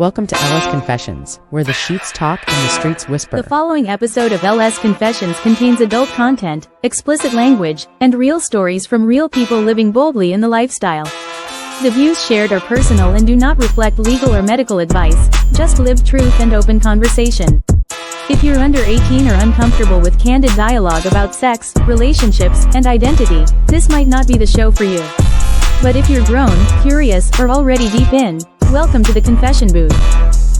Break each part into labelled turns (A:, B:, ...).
A: Welcome to LS Confessions, where the sheets talk and the streets whisper.
B: The following episode of LS Confessions contains adult content, explicit language, and real stories from real people living boldly in the lifestyle. The views shared are personal and do not reflect legal or medical advice, just lived truth and open conversation. If you're under 18 or uncomfortable with candid dialogue about sex, relationships, and identity, this might not be the show for you. But if you're grown, curious, or already deep in, welcome to the confession booth.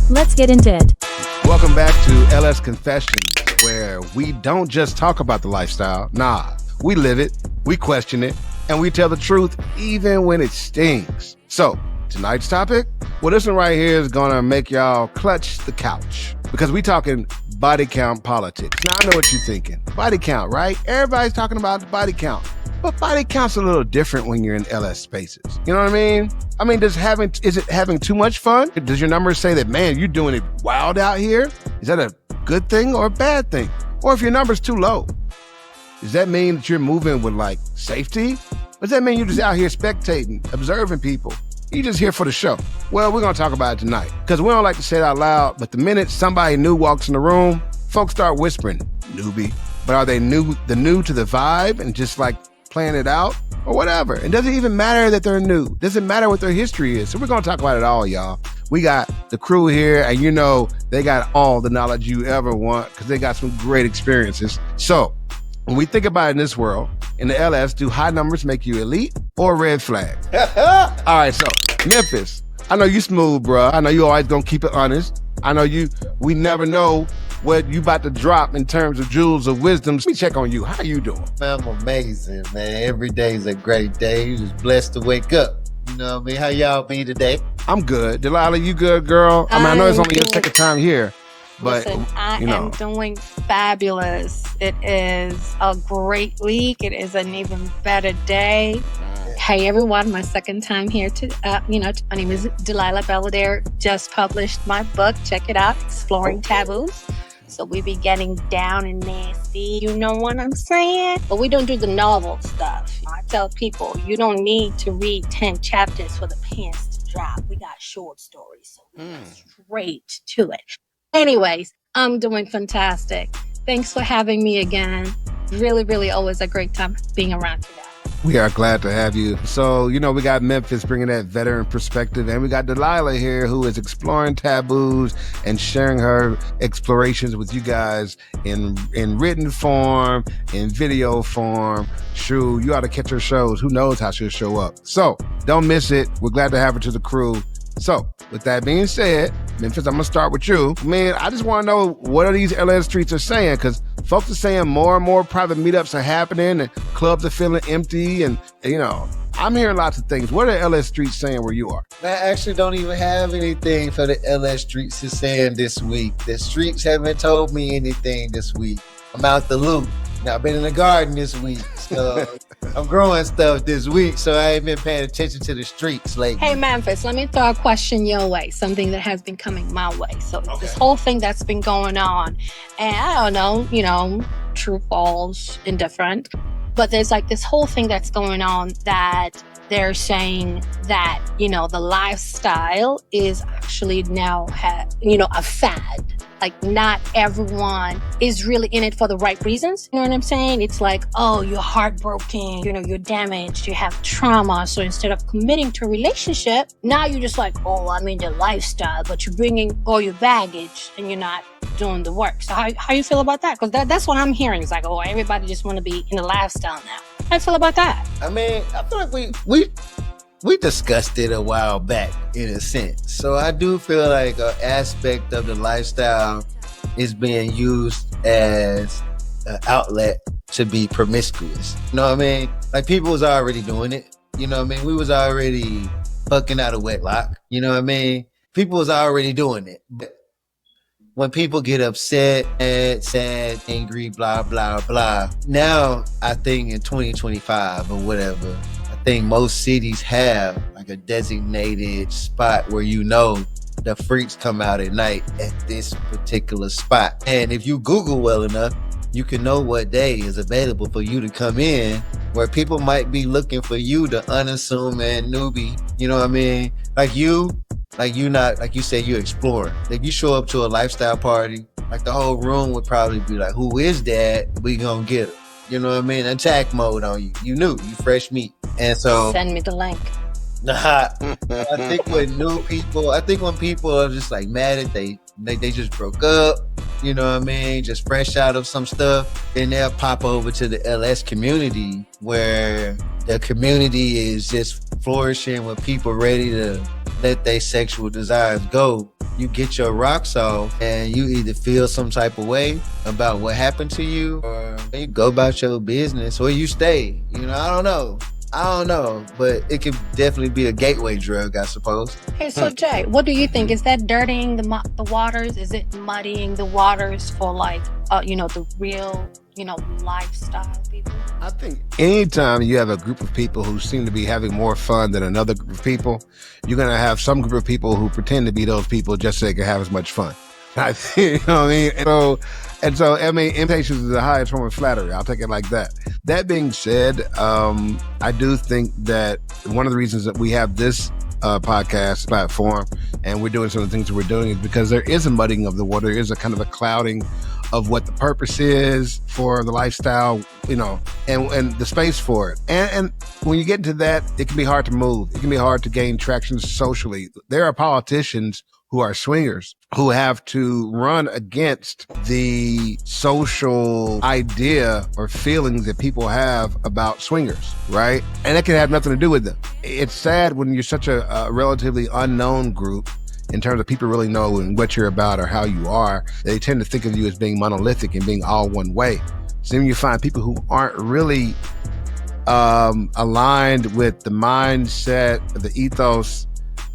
B: Let's get into it.
C: Welcome back to LS Confessions, where we don't just talk about the lifestyle. Nah, we live it, we question it, and we tell the truth even when it stings. So, tonight's topic? Well, this one right here is gonna make y'all clutch the couch, because we talking body count politics. Now, I know what you're thinking. Body count, right? Everybody's talking about the body count. But body count's a little different when you're in LS spaces. You know what I mean? Is it having too much fun? Does your numbers say that, man, you're doing it wild out here? Is that a good thing or a bad thing? Or if your number's too low, does that mean that you're moving with like safety? Or does that mean you're just out here spectating, observing people? You're just here for the show. Well, we're gonna talk about it tonight because we don't like to say it out loud, but the minute somebody new walks in the room, folks start whispering, newbie. But are they new to the vibe and just like playing it out or whatever? It doesn't even matter that they're new. It doesn't matter what their history is. So we're going to talk about it all, y'all. We got the crew here, and you know they got all the knowledge you ever want because they got some great experiences. So when we think about it in this world, in the LS, do high numbers make you elite or red flag? All right, so Memphis, I know you smooth, bruh. I know you always going to keep it honest. I know we never know what you about to drop in terms of jewels of wisdom. Let me check on you. How you doing?
D: Man, I'm amazing, man. Every day is a great day. You just blessed to wake up. You know what I mean? How y'all be today?
C: I'm good. Delilah, you good, girl? I know it's only your second time here, but
E: listen, I am doing fabulous. It is a great week. It is an even better day. Hey everyone, my second time here my name is Delilah Belvedere. Just published my book. Check it out, Exploring Taboos. So we be getting down and nasty, you know what I'm saying? But we don't do the novel stuff. I tell people, you don't need to read 10 chapters for the pants to drop. We got short stories, so straight to it. Anyways, I'm doing fantastic. Thanks for having me again. Really, really always a great time being around you guys.
C: We are glad to have you. So, we got Memphis bringing that veteran perspective, and we got Delilah here who is exploring taboos and sharing her explorations with you guys in written form, in video form. Shoo, you ought to catch her shows. Who knows how she'll show up. So, don't miss it. We're glad to have her to the crew. So, with that being said, Memphis, I'm going to start with you. Man, I just want to know what are these LS streets are saying, because folks are saying more and more private meetups are happening and clubs are feeling empty and, I'm hearing lots of things. What are LS streets saying where you are?
D: I actually don't even have anything for the LS streets to saying this week. The streets haven't told me anything this week. I'm out the loop. Now, I've been in the garden this week, so I'm growing stuff this week, so I ain't been paying attention to the streets lately.
E: Hey, Memphis, let me throw a question your way, something that has been coming my way. So This whole thing that's been going on, and I don't know, true, false, indifferent, but there's like this whole thing that's going on that they're saying that, the lifestyle is actually now, a fad. Like, not everyone is really in it for the right reasons. You know what I'm saying? It's like, oh, you're heartbroken, you're damaged, you have trauma. So instead of committing to a relationship, now you're just like, oh, I'm in the lifestyle, but you're bringing all your baggage and you're not doing the work. So how you feel about that? Because that's what I'm hearing. It's like, oh, everybody just want to be in the lifestyle now. How you feel about that?
D: I feel like we discussed it a while back in a sense. So I do feel like an aspect of the lifestyle is being used as an outlet to be promiscuous. You know what I mean? Like, people was already doing it. You know what I mean? We was already fucking out of wedlock. You know what I mean? People was already doing it. But when people get upset, sad, angry, blah, blah, blah. Now, I think in 2025 or whatever, I think most cities have like a designated spot where the freaks come out at night at this particular spot. And if you Google well enough, you can know what day is available for you to come in, where people might be looking for you, the unassuming newbie. You know what I mean? Like, you like you not, like you said, you exploring. Like you show up to a lifestyle party, like the whole room would probably be like, who is that? We gonna get her. You know what I mean? Attack mode on you. You knew, you fresh meat. And so
E: Send me the link.
D: I think with new people, I think when people are just like mad at they just broke up, you know what I mean, just fresh out of some stuff, then they'll pop over to the LS community where the community is just flourishing with people ready to let their sexual desires go. You get your rocks off and you either feel some type of way about what happened to you, or you go about your business, or you stay. You know, I don't know, but it could definitely be a gateway drug, I suppose.
E: Hey, so Jay, what do you think? Is that dirtying the waters? Is it muddying the waters for like, the real, lifestyle people?
C: I think anytime you have a group of people who seem to be having more fun than another group of people, you're going to have some group of people who pretend to be those people just so they can have as much fun. I think, you know what I mean? And so, I mean, imitation is the highest form of flattery. I'll take it like that. That being said, I do think that one of the reasons that we have this podcast platform and we're doing some of the things that we're doing is because there is a muddying of the water. There is a kind of a clouding of what the purpose is for the lifestyle, and the space for it. And when you get into that, it can be hard to move. It can be hard to gain traction socially. There are politicians who are swingers who have to run against the social idea or feelings that people have about swingers, right? And that can have nothing to do with them. It's sad when you're such a relatively unknown group in terms of people really know what you're about or how you are. They tend to think of you as being monolithic and being all one way. So then you find people who aren't really aligned with the mindset, the ethos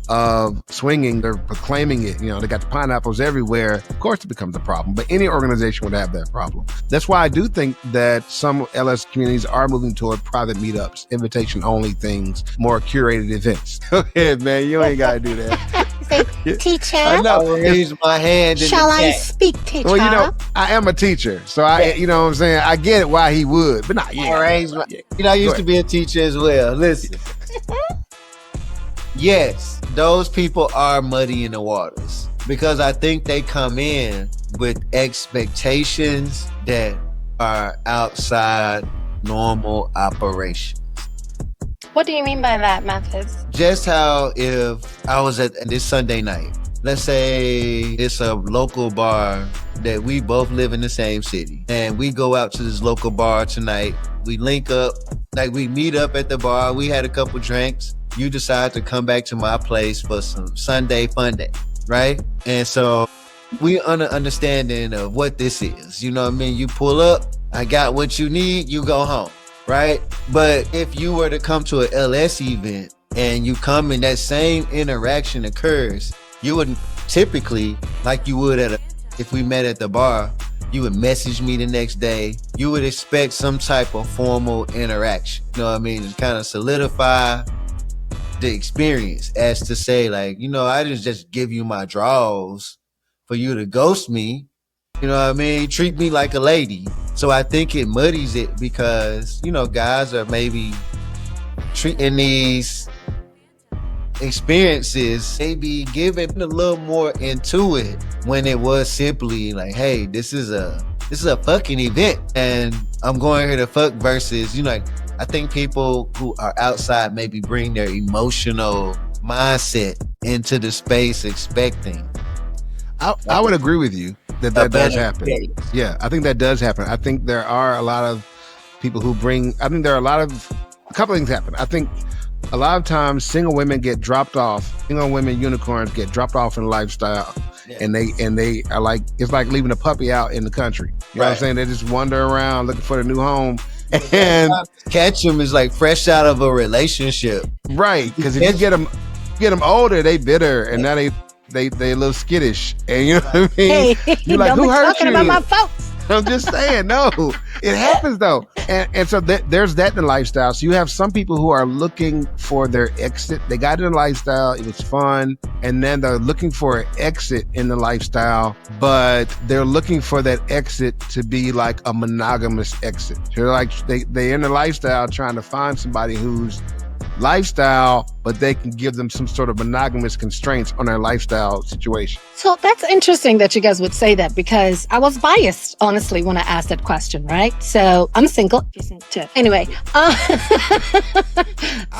C: of swinging. They're proclaiming it. They got the pineapples everywhere. Of course it becomes a problem, but any organization would have that problem. That's why I do think that some LS communities are moving toward private meetups, invitation only things, more curated events. Go ahead, man. You ain't got to do that.
E: Teacher,
D: I know. I'll raise my hand.
E: Shall I speak, teacher?
C: Well, I am a teacher, so you know what I'm saying? I get it why he would, but not yet.
D: I raise my, I used to be a teacher as well. Listen. Yes, those people are muddying the waters because I think they come in with expectations that are outside normal operations.
E: What do you mean by that, Methods?
D: Just how if I was at this Sunday night, let's say it's a local bar that we both live in the same city, and we go out to this local bar tonight. We link up, like we meet up at the bar. We had a couple drinks. You decide to come back to my place for some Sunday fun day, right? And so we understanding of what this is. You know what I mean? You pull up, I got what you need, you go home, right? But if you were to come to an LS event and you come and that same interaction occurs, you wouldn't typically, like you would if we met at the bar, you would message me the next day. You would expect some type of formal interaction. You know what I mean? To kind of solidify the experience, as to say, like, I didn't just give you my draws for you to ghost me. You know what I mean? Treat me like a lady. So I think it muddies it because, guys are maybe treating these experiences, maybe giving a little more into it when it was simply like, hey, this is a fucking event and I'm going here to fuck versus, I think people who are outside maybe bring their emotional mindset into the space expecting.
C: I would agree with you that does happen. Yeah, I think that does happen. I think there are a lot of people who a couple of things happen. I think a lot of times single women get dropped off. Single women unicorns get dropped off in lifestyle. Yeah. And they are like, it's like leaving a puppy out in the country. You know what I'm saying? They just wander around looking for a new home. And
D: catch them is like fresh out of a relationship.
C: Right. Because if you get them older, they bitter and now they a little skittish. And you know what I mean?
E: Hey,
C: you're like, who hurt you?
E: About my folks.
C: I'm just saying, no, it happens though. And so there's that in the lifestyle. So you have some people who are looking for their exit. They got in the lifestyle, it was fun. And then they're looking for an exit in the lifestyle, but they're looking for that exit to be like a monogamous exit. They're like, they in the lifestyle trying to find somebody who's lifestyle, but they can give them some sort of monogamous constraints on their lifestyle situation.
E: So that's interesting that you guys would say that, because I was biased, honestly, when I asked that question, right? So I'm single. Anyway.
C: I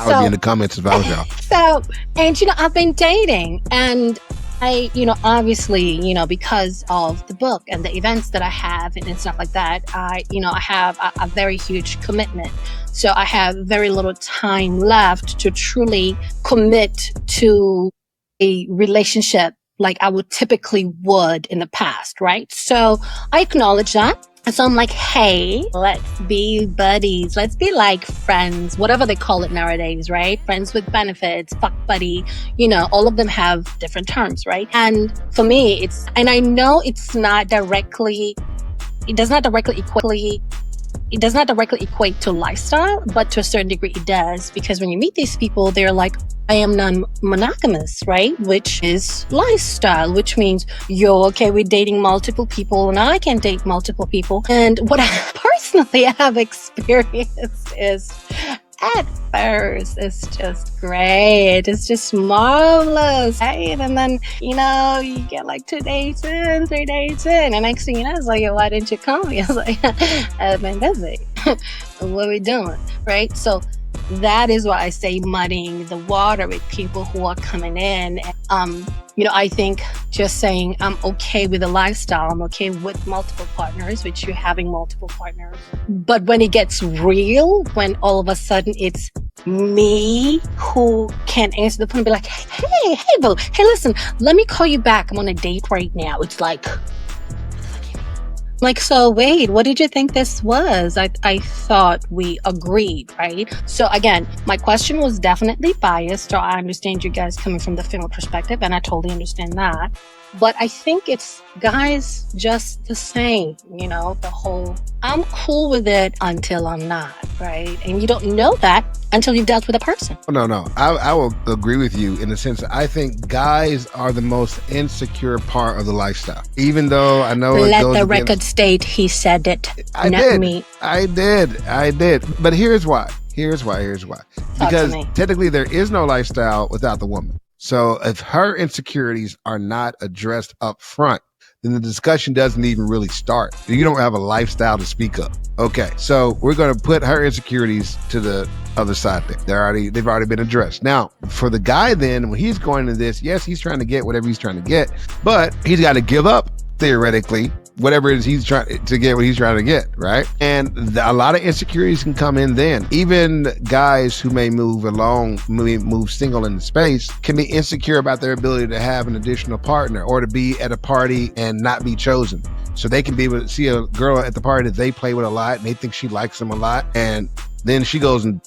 C: would be in the comments if I was y'all.
E: So, and I've been dating, and I, obviously, because of the book and the events that I have and stuff like that, I have a very huge commitment. So I have very little time left to truly commit to a relationship like I would typically would in the past, right? So I acknowledge that. So I'm like, hey, let's be buddies. Let's be like friends, whatever they call it nowadays, right? Friends with benefits, fuck buddy, all of them have different terms, right? And for me, and I know it does not directly equate to lifestyle, but to a certain degree it does, because when you meet these people, they're like, I am non-monogamous, right? Which is lifestyle, which means you're okay with dating multiple people and I can date multiple people. And what I personally have experienced is, at first, it's just great. It's just marvelous, right? And then, you get like 2 days in, 3 days in, and next thing you know, it's like, why didn't you call me? I was like, I've been busy. What are we doing, right? So that is why I say muddying the water with people who are coming in. I think just saying I'm okay with the lifestyle, I'm okay with multiple partners, which you're having multiple partners. But when it gets real, when all of a sudden it's me who can't answer the phone and be like, hey, boo, hey, listen, let me call you back. I'm on a date right now. It's like, so wait, what did you think this was? I thought we agreed, right? So again, my question was definitely biased. So I understand you guys coming from the female perspective, and I totally understand that. But I think it's guys just the same, the whole, I'm cool with it until I'm not, right? And you don't know that until you've dealt with a person.
C: No. I will agree with you in the sense that I think guys are the most insecure part of the lifestyle. Even though I know
E: let the record state he said it, not me.
C: I did. But here's why. Because technically there is no lifestyle without the woman. So if her insecurities are not addressed up front, then the discussion doesn't even really start. You don't have a lifestyle to speak of. Okay, so we're going to put her insecurities to the other side there. They've already been addressed. Now, for the guy then, when he's going into this, yes, he's trying to get whatever he's trying to get, but he's got to give up, theoretically, whatever it is he's trying to get, what he's trying to get, right? And a lot of insecurities can come in then. Even guys who may move single in the space can be insecure about their ability to have an additional partner or to be at a party and not be chosen. So they can be able to see a girl at the party that they play with a lot and they think she likes them a lot. And then she goes and,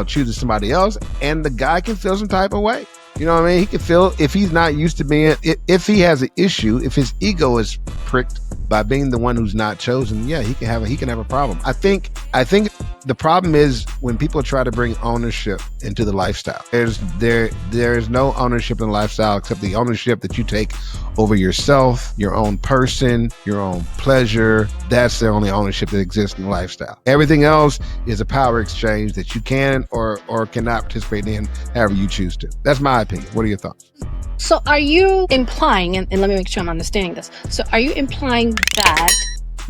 C: chooses somebody else, and the guy can feel some type of way. You know what I mean? He can feel, if he's not used to being, if he has an issue, if his ego is pricked by being the one who's not chosen, yeah, he can have a problem. I think the problem is when people try to bring ownership into the lifestyle. There is no ownership in the lifestyle except the ownership that you take over yourself, your own person, your own pleasure. That's the only ownership that exists in the lifestyle. Everything else is a power exchange that you can or cannot participate in however you choose to. That's my opinion. What are your thoughts?
E: So are you implying, and let me make sure I'm understanding this. So are you implying that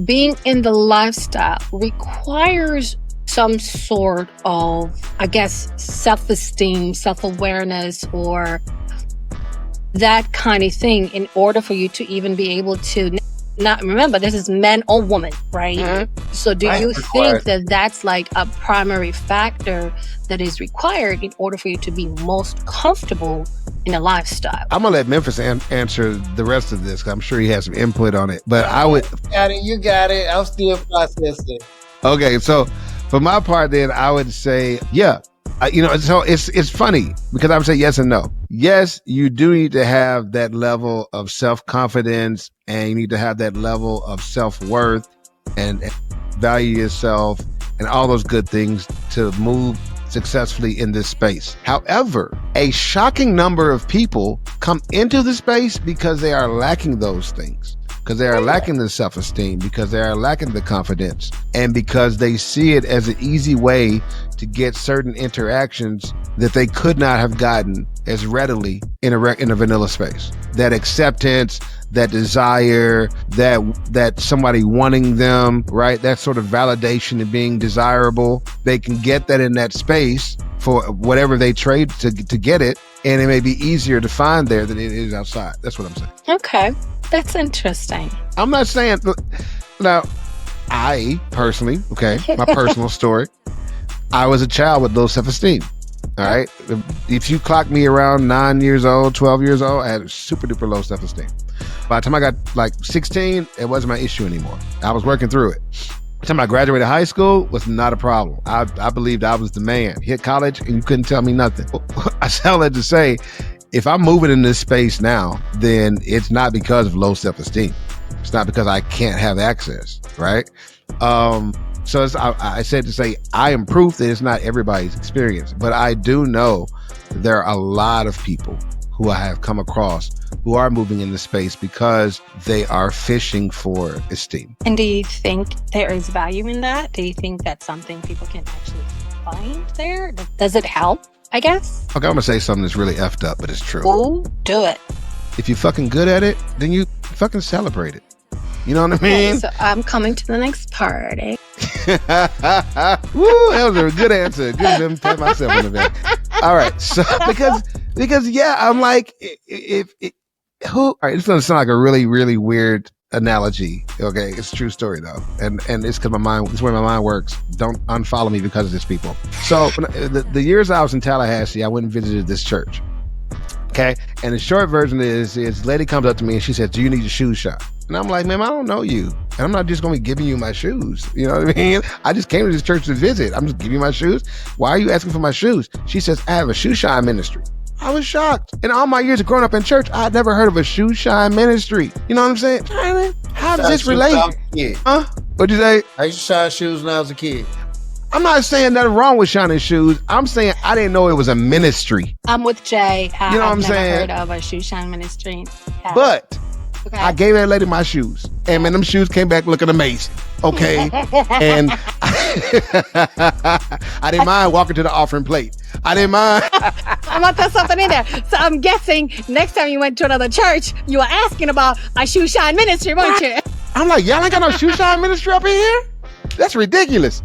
E: being in the lifestyle requires some sort of, I guess, self-esteem, self-awareness, or that kind of thing in order for you to even be able to, not remember, this is man or woman, right? Mm-hmm. So do you think that that's like a primary factor that is required in order for you to be most comfortable in a lifestyle?
C: I'm gonna let Memphis answer the rest of this because I'm sure he has some input on it. But I would.
D: You got it. I'm still processing.
C: Okay, so for my part, then I would say, yeah. So it's funny because I would say yes and no. Yes, you do need to have that level of self-confidence, and you need to have that level of self-worth and value yourself and all those good things to move successfully in this space. However, a shocking number of people come into the space because they are lacking those things. because they are lacking the self-esteem, because they are lacking the confidence, and because they see it as an easy way to get certain interactions that they could not have gotten as readily in a vanilla space. That acceptance, that desire, that somebody wanting them, right? That sort of validation and being desirable. They can get that in that space for whatever they trade to get it. And it may be easier to find there than it is outside. That's what I'm saying.
E: Okay. That's interesting.
C: I'm not saying, now, I personally, okay, my personal story, I was a child with low self-esteem. All right. If you clock me around 9 years old, 12 years old, I had super duper low self-esteem. By the time I got like 16, it wasn't my issue anymore. I was working through it. By the time I graduated high school was not a problem. I believed I was the man. Hit college and you couldn't tell me nothing. I sound that to say, if I'm moving in this space now, then it's not because of low self-esteem. It's not because I can't have access, right? So I said to say, I am proof that it's not everybody's experience, but I do know there are a lot of people who I have come across who are moving in the space because they are fishing for esteem.
E: And do you think there is value in that? Do you think that's something people can actually find there? Does it help, I guess?
C: Okay, I'm gonna say something that's really effed up, but it's true.
E: Oh, do it.
C: If you're fucking good at it, then you fucking celebrate it. You know what I mean?
E: Okay, so I'm coming to the next party.
C: Woo, that was a good answer. Good to pat myself on the back. All right, so because yeah, I'm like, all right, it's gonna sound like a really, really weird analogy. Okay, it's a true story though, and it's because it's where my mind works. Don't unfollow me because of this, people. So the years I was in Tallahassee, I went and visited this church. Okay, and the short version is lady comes up to me and she says, "Do you need a shoe shine?" And I'm like, "Ma'am, I don't know you. And I'm not just going to be giving you my shoes." You know what I mean? I just came to this church to visit. I'm just giving you my shoes. Why are you asking for my shoes? She says, "I have a shoe shine ministry." I was shocked. In all my years of growing up in church, I had never heard of a shoe shine ministry. You know what I'm saying? How does this relate? Huh? What'd you say?
D: I used to shine shoes when I was a kid.
C: I'm not saying nothing wrong with shining shoes. I'm saying I didn't know it was a ministry.
E: I'm with Jay.
C: You know what I'm saying?
E: I've never heard of a shoe shine ministry.
C: But
E: okay.
C: I gave that lady my shoes, and man, them shoes came back looking amazing. Okay, and I didn't mind walking to the offering plate. I didn't mind.
E: I'm gonna throw something in there. So I'm guessing next time you went to another church, you were asking about a shoe shine ministry, weren't you?
C: I'm like, y'all ain't got no shoe shine ministry up in here? That's ridiculous.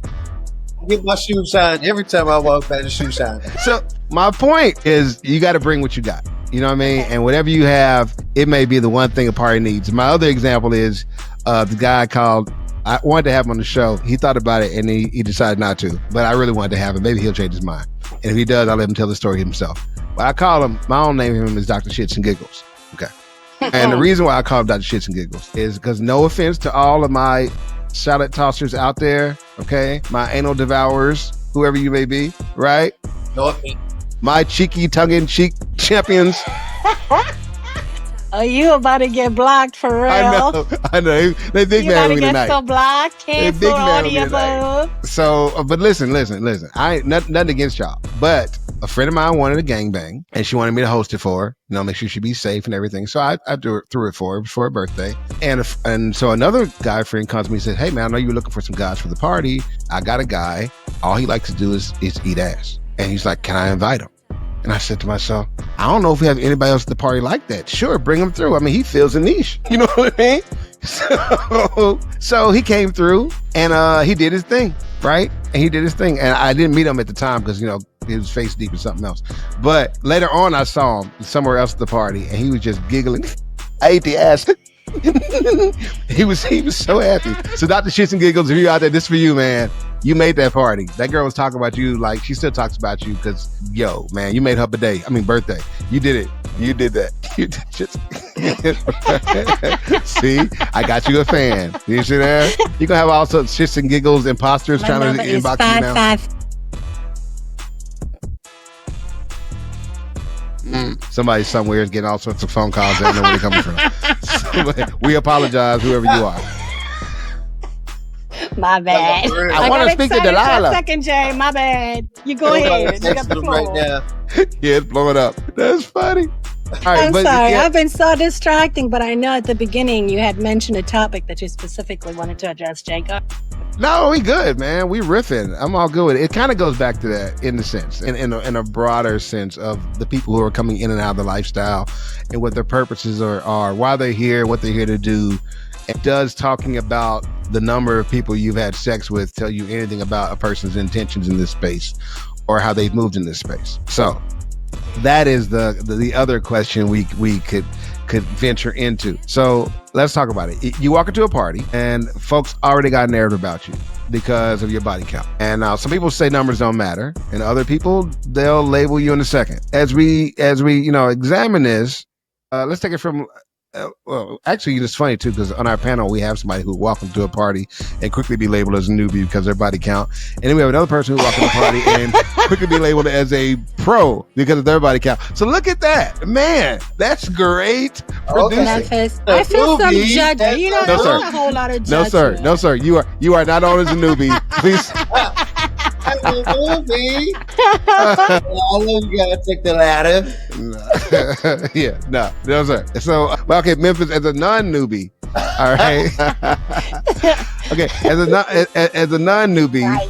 D: I get my shoe shine every time I walk by the shoe shine.
C: So my point is, you got to bring what you got. You know what I mean? And whatever you have, it may be the one thing a party needs. My other example is the guy I wanted to have him on the show. He thought about it and he decided not to. But I really wanted to have him. Maybe he'll change his mind. And if he does, I'll let him tell the story himself. But I call him, my own name of him is Dr. Shits and Giggles. Okay. And the reason why I call him Dr. Shits and Giggles is because, no offense to all of my salad tossers out there, okay? My anal devourers, whoever you may be, right?
D: No offense.
C: My cheeky tongue-in-cheek champions.
E: Are you about to get blocked for real?
C: I know. They big
E: you
C: mad
E: about
C: with
E: to
C: me
E: get
C: tonight.
E: so blocked. Cancel audio boo.
C: So, but listen. I ain't nothing against y'all. But a friend of mine wanted a gangbang, and she wanted me to host it for her. You know, make sure she'd be safe and everything. So I threw it for her for her birthday. And so another guy friend comes to me and said, "Hey man, I know you were looking for some guys for the party. I got a guy. All he likes to do is eat ass." And he's like, "Can I invite him?" And I said to myself, I don't know if we have anybody else at the party like that. Sure, bring him through. I mean, he fills a niche. You know what I mean? So he came through and he did his thing, right? And he did his thing. And I didn't meet him at the time because, you know, he was face deep in something else. But later on, I saw him somewhere else at the party and he was just giggling. I ate the ass. He was so happy. So Dr. Shits and Giggles, if you're out there, this is for you, man. You made that party. That girl was talking about you like she still talks about you because, yo, man, you made her birthday. You did it. You did that. You did just see, I got you a fan. You see that? You're going to have all sorts of Shits and Giggles imposters trying to inbox you now. Somebody somewhere is getting all sorts of phone calls. They don't know where they're coming from. We apologize, whoever you are.
E: My bad.
C: I want to speak to Delilah.
E: For a second, Jay. My bad. You go ahead. You got the floor.
D: Right now.
C: Yeah, it's blowing up. That's funny.
E: I'm
C: but
E: sorry.
C: yeah.
E: I've been so distracting, but I know at the beginning you had mentioned a topic that you specifically wanted to address, Jacob.
C: No, we good, man. We riffing. I'm all good with it. It kind of goes back to that in the sense, in a broader sense of the people who are coming in and out of the lifestyle and what their purposes are, why they're here, what they're here to do. It does talking about the number of people you've had sex with tell you anything about a person's intentions in this space or how they've moved in this space. So that is the other question we could venture into. So let's talk about it. You walk into a party and folks already got a narrative about you because of your body count. And now some people say numbers don't matter, and other people, they'll label you in a second. As we examine this, let's take it from well, actually, it's funny too, because on our panel, we have somebody who walked into a party and quickly be labeled as a newbie because of their body count. And then we have another person who walked into a party and quickly be labeled as a pro because of their body count. So look at that. Man, that's great.
D: Okay.
E: Memphis, I feel some judgment. You know,
C: No, sir.
E: a whole lot of
C: No,
E: judgment.
C: sir. No, sir. You are not on as a newbie. Please.
D: Movie. All of you gotta take the ladder.
C: Yeah, no, sir. So, well, okay, Memphis as a non-newbie. All right. Okay, as a non-newbie,
E: Right.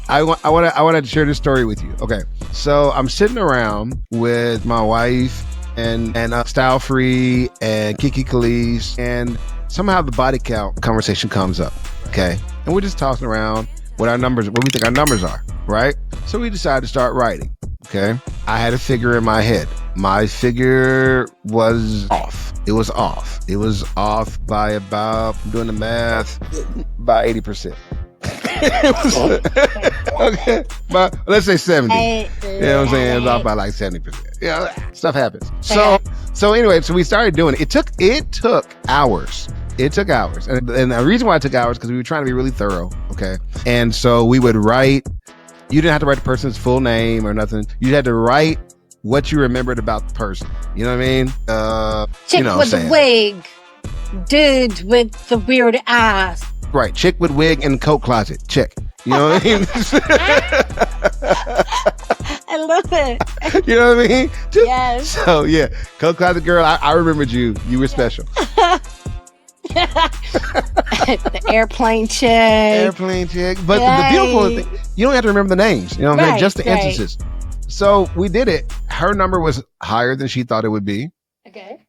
C: I want to share this story with you. Okay, so I'm sitting around with my wife and Style Free and Kiki Khalees, and somehow the body count conversation comes up. Okay, and we're just tossing around what we think our numbers are, right? So we decided to start writing. Okay, I had a figure in my head. My figure was off. It was off. It was off by about, I'm doing the math, by 80%. It was, okay, but let's say 70. You know what I'm saying? It was off by like 70%. Yeah, stuff happens. So anyway, so we started doing it. It took hours. It took hours. And the reason why it took hours, because we were trying to be really thorough. Okay. And so we would write, you didn't have to write the person's full name or nothing. You had to write what you remembered about the person. You know what I mean?
E: Chick
C: you know
E: with
C: what I'm
E: the wig. Dude with the weird ass.
C: Right. Chick with wig and coat closet. Check. You know what I mean?
E: I love it.
C: You know what I mean?
E: Yes.
C: So yeah, coat closet girl, I remembered you. You were special.
E: The airplane chick.
C: Airplane chick. But the beautiful thing, you don't have to remember the names. You know what I'm saying? Just the instances. So we did it. Her number was higher than she thought it would be.
E: Okay.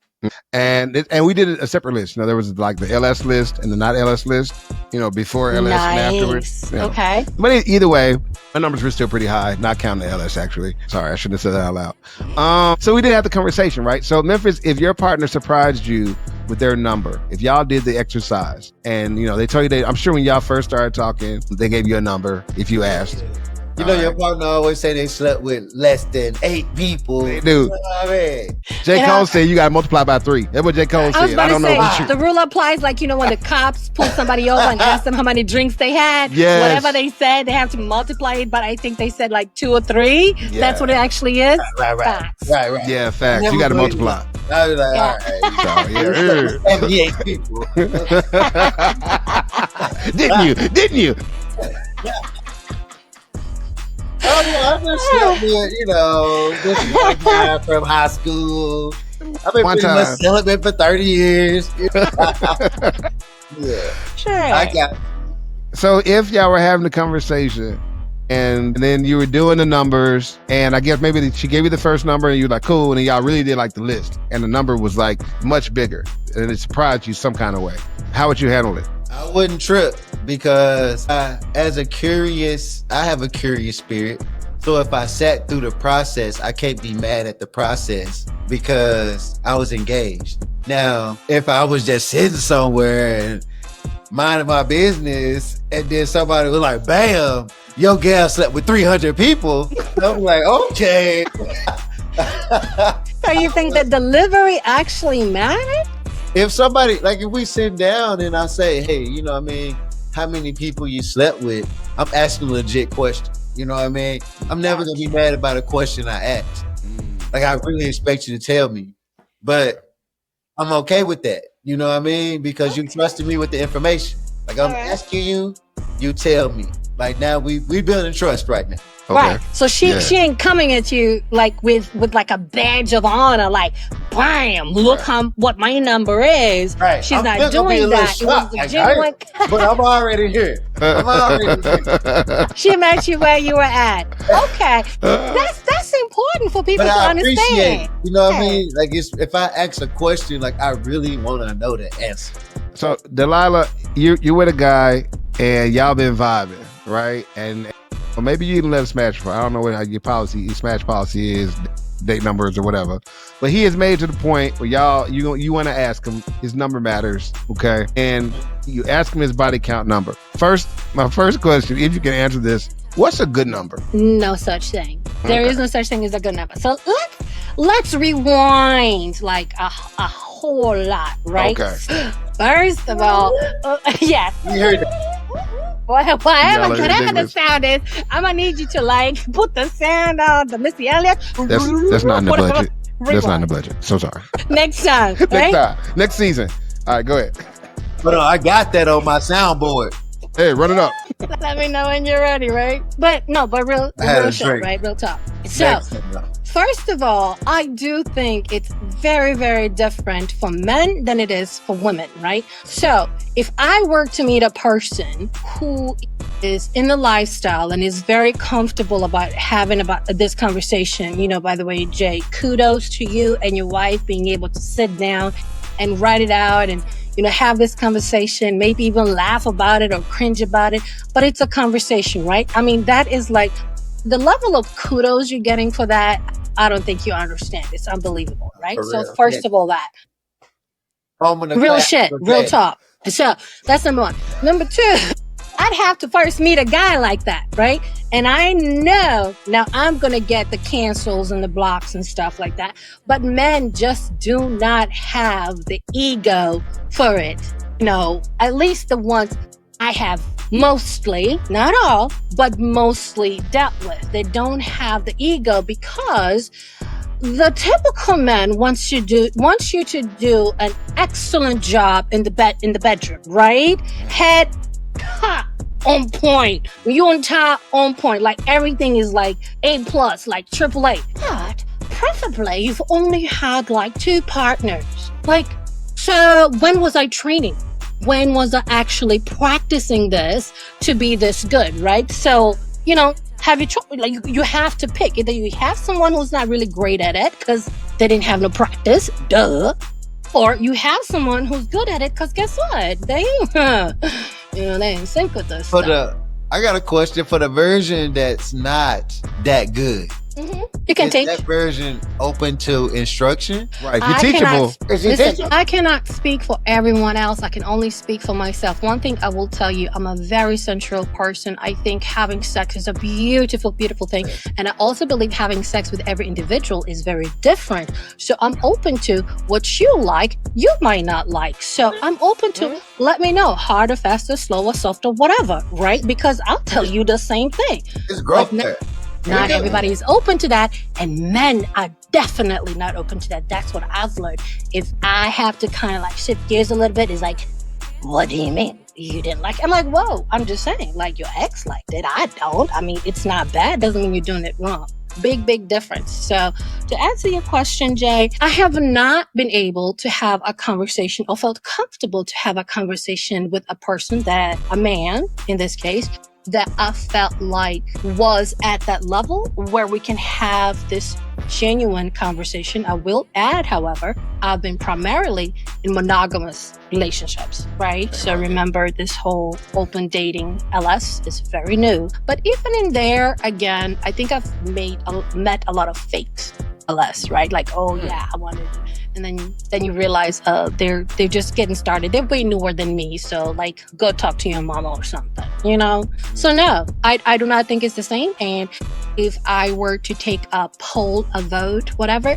C: And we did a separate list. You know, there was like the LS list and the not LS list, you know, before LS and afterwards. You know.
E: Okay.
C: But either way, my numbers were still pretty high, not counting the LS actually. Sorry, I shouldn't have said that out loud. So we did have the conversation, right? So Memphis, if your partner surprised you with their number, if y'all did the exercise and, you know, they told you I'm sure when y'all first started talking, they gave you a number if you asked.
D: You know, your partner always say they slept with less than 8 people.
C: They do.
D: You know what I mean?
C: J. Cole said you got to multiply by 3. That's what J. Cole
E: I was
C: said.
E: about
C: I don't
E: to
C: know
E: say,
C: if it's true.
E: the rule applies like, you know, when the cops pull somebody over and ask them how many drinks they had.
C: Yes.
E: Whatever they said, they have to multiply it, but I think they said like 2 or 3.
C: Yeah.
E: That's what it actually is.
D: Right.
E: Facts.
D: Right.
C: Yeah, facts.
D: Never
C: You got to
D: believed
C: multiply.
D: I was like,
E: Yeah.
D: all right.
C: So, yeah.
D: 78 people.
C: Didn't you?
D: Oh, yeah, I've been slept with, you know, this one guy from high school. I've been
C: One
D: pretty
C: time.
D: much celibate for 30 years. Yeah.
E: Sure.
D: I got
C: So if y'all were having a conversation and then you were doing the numbers, and I guess maybe she gave you the first number and you were like, cool, and then y'all really did like the list, and the number was like much bigger, and it surprised you some kind of way. How would you handle it?
D: I wouldn't trip because I have a curious spirit. So if I sat through the process, I can't be mad at the process because I was engaged. Now, if I was just sitting somewhere and minding my business and then somebody was like, bam, your gal slept with 300 people, I'm like, okay.
E: So you think the delivery actually mattered?
D: If somebody, like if we sit down and I say, hey, you know what I mean, how many people you slept with, I'm asking a legit question. You know what I mean? I'm never going to be mad about a question I asked. Like I really expect you to tell me. But I'm okay with that. You know what I mean? Because you trusted me with the information. Like I'm asking you, you tell me. Like now we building trust right now.
C: Okay.
E: Right. So she
C: Yeah.
E: she ain't coming at you like with like a badge of honor, like bam, look what my number is.
D: Right.
E: She's
D: I'm
E: not
D: still gonna be a
E: doing
D: little
E: that. It was
D: shocked,
E: the
D: like,
E: genuine.
D: but I'm already here. I'm already here.
E: She met you where you were at. Okay. That's important for people
D: But
E: to
D: I
E: understand.
D: appreciate, you know what I
E: Yeah.
D: mean? Like if I ask a question, like I really want to know the answer.
C: So Delilah, you with a guy and y'all been vibing, right? And or maybe you didn't let him smash for. I don't know what your smash policy is, date numbers or whatever. But he has made to the point where you want to ask him his number matters, okay? And you ask him his body count number. My first question, if you can answer this, what's a good number?
E: No such thing. There is no such thing as a good number. So let's rewind like a whole lot, right?
C: Okay.
E: First of all, yes.
D: You heard that?
E: Whatever
C: Y'all are
E: the
C: ridiculous.
E: sound is, I'm gonna need you to like put the sound on the Missy Elliott.
C: That's not in the
E: Whatever.
C: budget. That's not in the budget. So sorry.
E: Next time,
C: Next
E: right?
C: time. Next season. All right, go ahead.
D: But I got that on my soundboard.
C: Hey, run it up.
E: Let me know when you're ready, right? But real
D: I had a
E: shit,
D: drink.
E: right? Real talk. So,
D: Next time, though.
E: first of all, I do think it's very, very different for men than it is for women, right? So if I were to meet a person who is in the lifestyle and is very comfortable about having about this conversation, by the way, Jay, kudos to you and your wife being able to sit down and write it out and have this conversation, maybe even laugh about it or cringe about it, but it's a conversation, right? I mean, that is like the level of kudos you're getting for that. I don't think you understand. It's unbelievable, right?
D: For
E: So
D: real.
E: first of all, that
D: Home in the
E: real
D: class.
E: shit, real talk. So that's number one. Number two, I'd have to first meet a guy like that, right? And I know now I'm going to get the cancels and the blocks and stuff like that. But men just do not have the ego for it. At least the ones I have mostly, not all, but mostly dealt with. They don't have the ego because the typical man wants you to do an excellent job in the bedroom, right? Head top on point. You on top on point. Like everything is like A+, like AAA. But preferably you've only had like 2 partners. Like, so when was I training? When was I actually practicing this to be this good, right? So, have you you have to pick. Either you have someone who's not really great at it because they didn't have no practice, duh. Or you have someone who's good at it because guess what? They they ain't sync with this stuff.
D: I got a question for the version that's not that good.
E: You can
D: Is
E: take
D: that version open to instruction?
C: Right. You're teachable.
E: Listen, I cannot speak for everyone else. I can only speak for myself. One thing I will tell you, I'm a very sensual person. I think having sex is a beautiful, beautiful thing. And I also believe having sex with every individual is very different. So I'm open to what you like, you might not like. So I'm open to let me know, harder, faster, slower, softer, whatever, right? Because I'll tell you the same thing.
D: It's growth
E: Like,
D: there.
E: Not everybody is open to that, and men are definitely not open to that. That's what I've learned. If I have to kind of like shift gears a little bit, it's like, what do you mean? You didn't like it? I'm like, whoa, I'm just saying, like your ex liked it. I don't. I mean, it's not bad. Doesn't mean you're doing it wrong. Big, big difference. So to answer your question, Jay, I have not been able to have a conversation or felt comfortable to have a conversation with a man in this case, that I felt like was at that level where we can have this genuine conversation. I will add, however, I've been primarily in monogamous relationships, right? So remember, this whole open dating LS is very new. But even in there, again, I think I've met a lot of fakes LS, right? Like, oh yeah, I wanted to. And then you realize they're just getting started. They're way newer than me, so like go talk to your mama or something, So no, I do not think it's the same. And if I were to take a poll, a vote, whatever,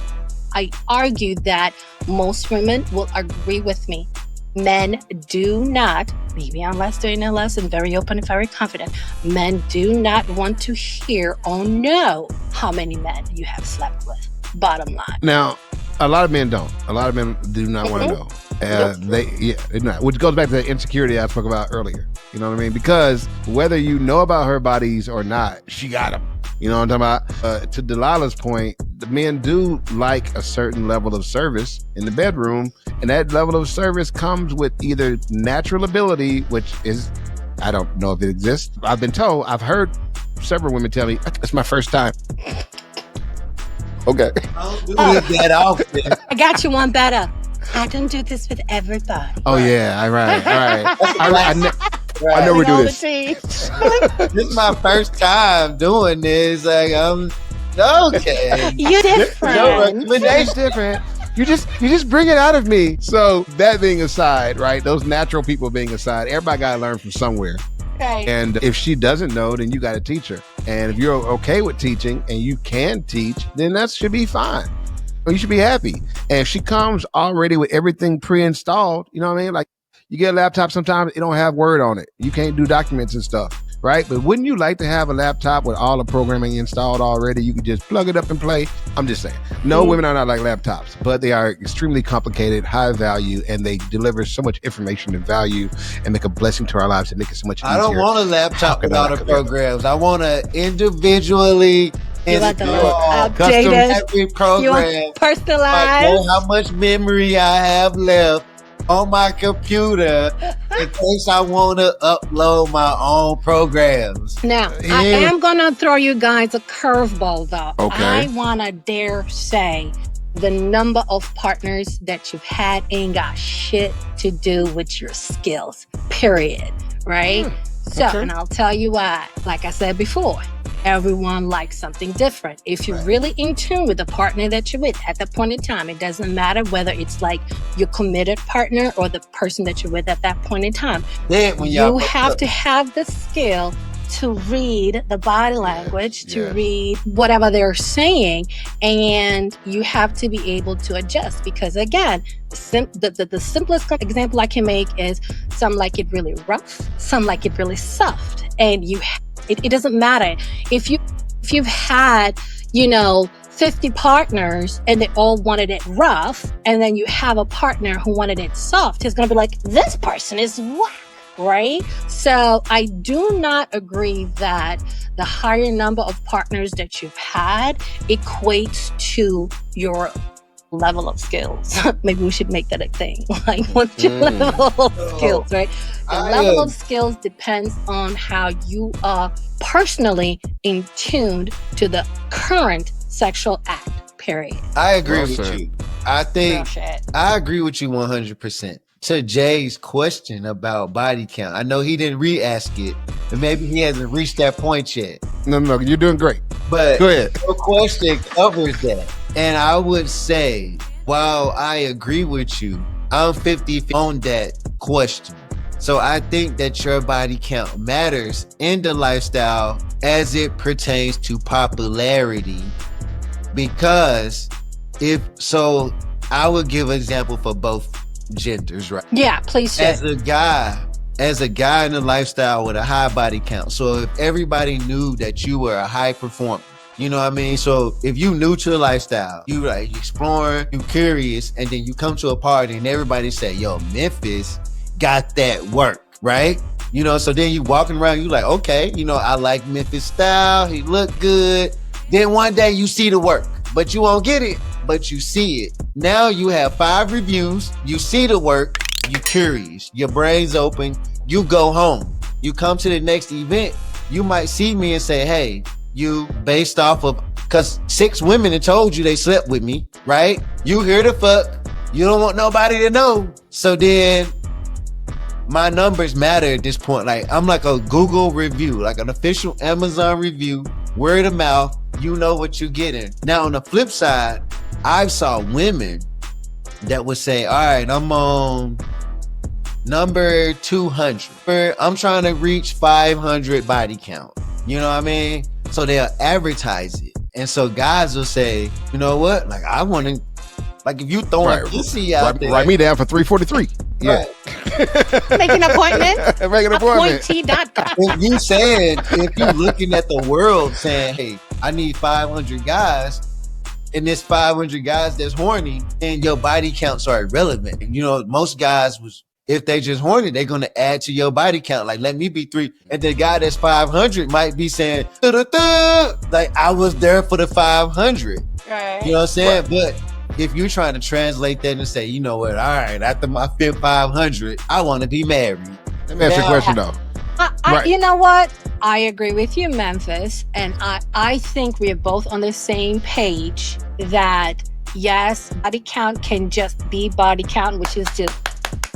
E: I argue that most women will agree with me. Men do not, maybe unless they're in LS and very open and very confident, men do not want to hear or know how many men you have slept with. Bottom line.
C: Now, a lot of men don't. A lot of men do not want to know. They do not. Which goes back to the insecurity I spoke about earlier. You know what I mean? Because whether you know about her bodies or not, she got them. You know what I'm talking about? To Delilah's point, the men do like a certain level of service in the bedroom, and that level of service comes with either natural ability, which is, I don't know if it exists. I've been told, I've heard several women tell me, it's my first time. Okay.
D: I don't do that often.
E: I got you one better. I don't do this with everybody.
C: Oh yeah, all right. I never do this.
D: This is my first time doing this. Like, I'm okay.
E: You're different.
D: No recommendation.
C: It's different. You just bring it out of me. So that being aside, right? Those natural people being aside, everybody got to learn from somewhere.
E: Right.
C: And if she doesn't know, then you got to teach her. And if you're okay with teaching and you can teach, then that should be fine. You should be happy. And if she comes already with everything pre-installed, you know what I mean? Like, you get a laptop, sometimes it don't have Word on it. You can't do documents and stuff, right? But wouldn't you like to have a laptop with all the programming installed already? You could just plug it up and play. I'm just saying. No, women are not like laptops, but they are extremely complicated, high value, and they deliver so much information and value and make a blessing to our lives and make it so much easier.
D: I don't want a laptop with all the programs. I want to individually
E: updated
D: every program.
E: You want personalized.
D: I know how much memory I have left on my computer in case I want to upload my own programs.
E: Now, I am going to throw you guys a curveball, though.
C: Okay.
E: I want to dare say the number of partners that you've had ain't got shit to do with your skills, period. Right? So, and I'll tell you why. Like I said before, everyone likes something different. If you're really in tune with the partner that you're with at that point in time, it doesn't matter whether it's like your committed partner or the person that you're with at that point in time. You have to have the skill to read the body language, to read whatever they're saying, and you have to be able to adjust. Because again, the simplest example I can make is some like it really rough, some like it really soft, and it doesn't matter if you've had 50 partners and they all wanted it rough, and then you have a partner who wanted it soft. It's gonna be like, this person is whack. Right? So I do not agree that the higher number of partners that you've had equates to your level of skills. Maybe we should make that a thing. Like, what's your level of skills, right? The level of skills depends on how you are personally in tuned to the current sexual act, period.
D: I agree with you. I agree with you 100%. To Jay's question about body count, I know he didn't re-ask it, and maybe he hasn't reached that point yet.
C: No, you're doing great.
D: But
C: go ahead.
D: Your question covers that. And I would say, while I agree with you, I'm 50 on that question. So I think that your body count matters in the lifestyle as it pertains to popularity. Because I would give an example for both genders, right?
E: Yeah, please do.
D: As a guy in the lifestyle with a high body count. So if everybody knew that you were a high performer, you know what I mean? So if you new to the lifestyle, you like exploring, you curious, and then you come to a party and everybody say, yo, Memphis got that work, right? So then you walking around, you like, okay, I like Memphis style. He look good. Then one day you see the work, but you won't get it. But you see it. Now you have 5 reviews. You see the work. You curious. Your brain's open. You go home. You come to the next event. You might see me and say, hey, you based off of, because 6 women have told you they slept with me, right? You here to fuck. You don't want nobody to know. So then my numbers matter at this point. Like, I'm like a Google review, like an official Amazon review, word of mouth. You know what you're getting. Now on the flip side, I saw women that would say, all right, I'm on number 200. I'm trying to reach 500 body count. You know what I mean? So they'll advertise it. And so guys will say, you know what? Like, I want to, like, if you throwing pussy out there.
C: Write me down for 343. Yeah.
E: Make an appointment.
C: Make an appointment.
E: Appointee.com.
D: If you're looking at the world saying, hey, I need 500 guys, and there's 500 guys that's horny, and your body counts are irrelevant. Most guys was if they just horny, they're gonna add to your body count. Like, let me be 3. And the guy that's 500 might be saying, like, I was there for the 500.
E: Right.
D: You know what I'm saying? But if you're trying to translate that and say, you know what, all right, after my 5th 500, I want to be married.
C: Let me ask you a question though. Right.
E: You know what? I agree with you, Memphis. And I think we are both on the same page that yes, body count can just be body count, which is just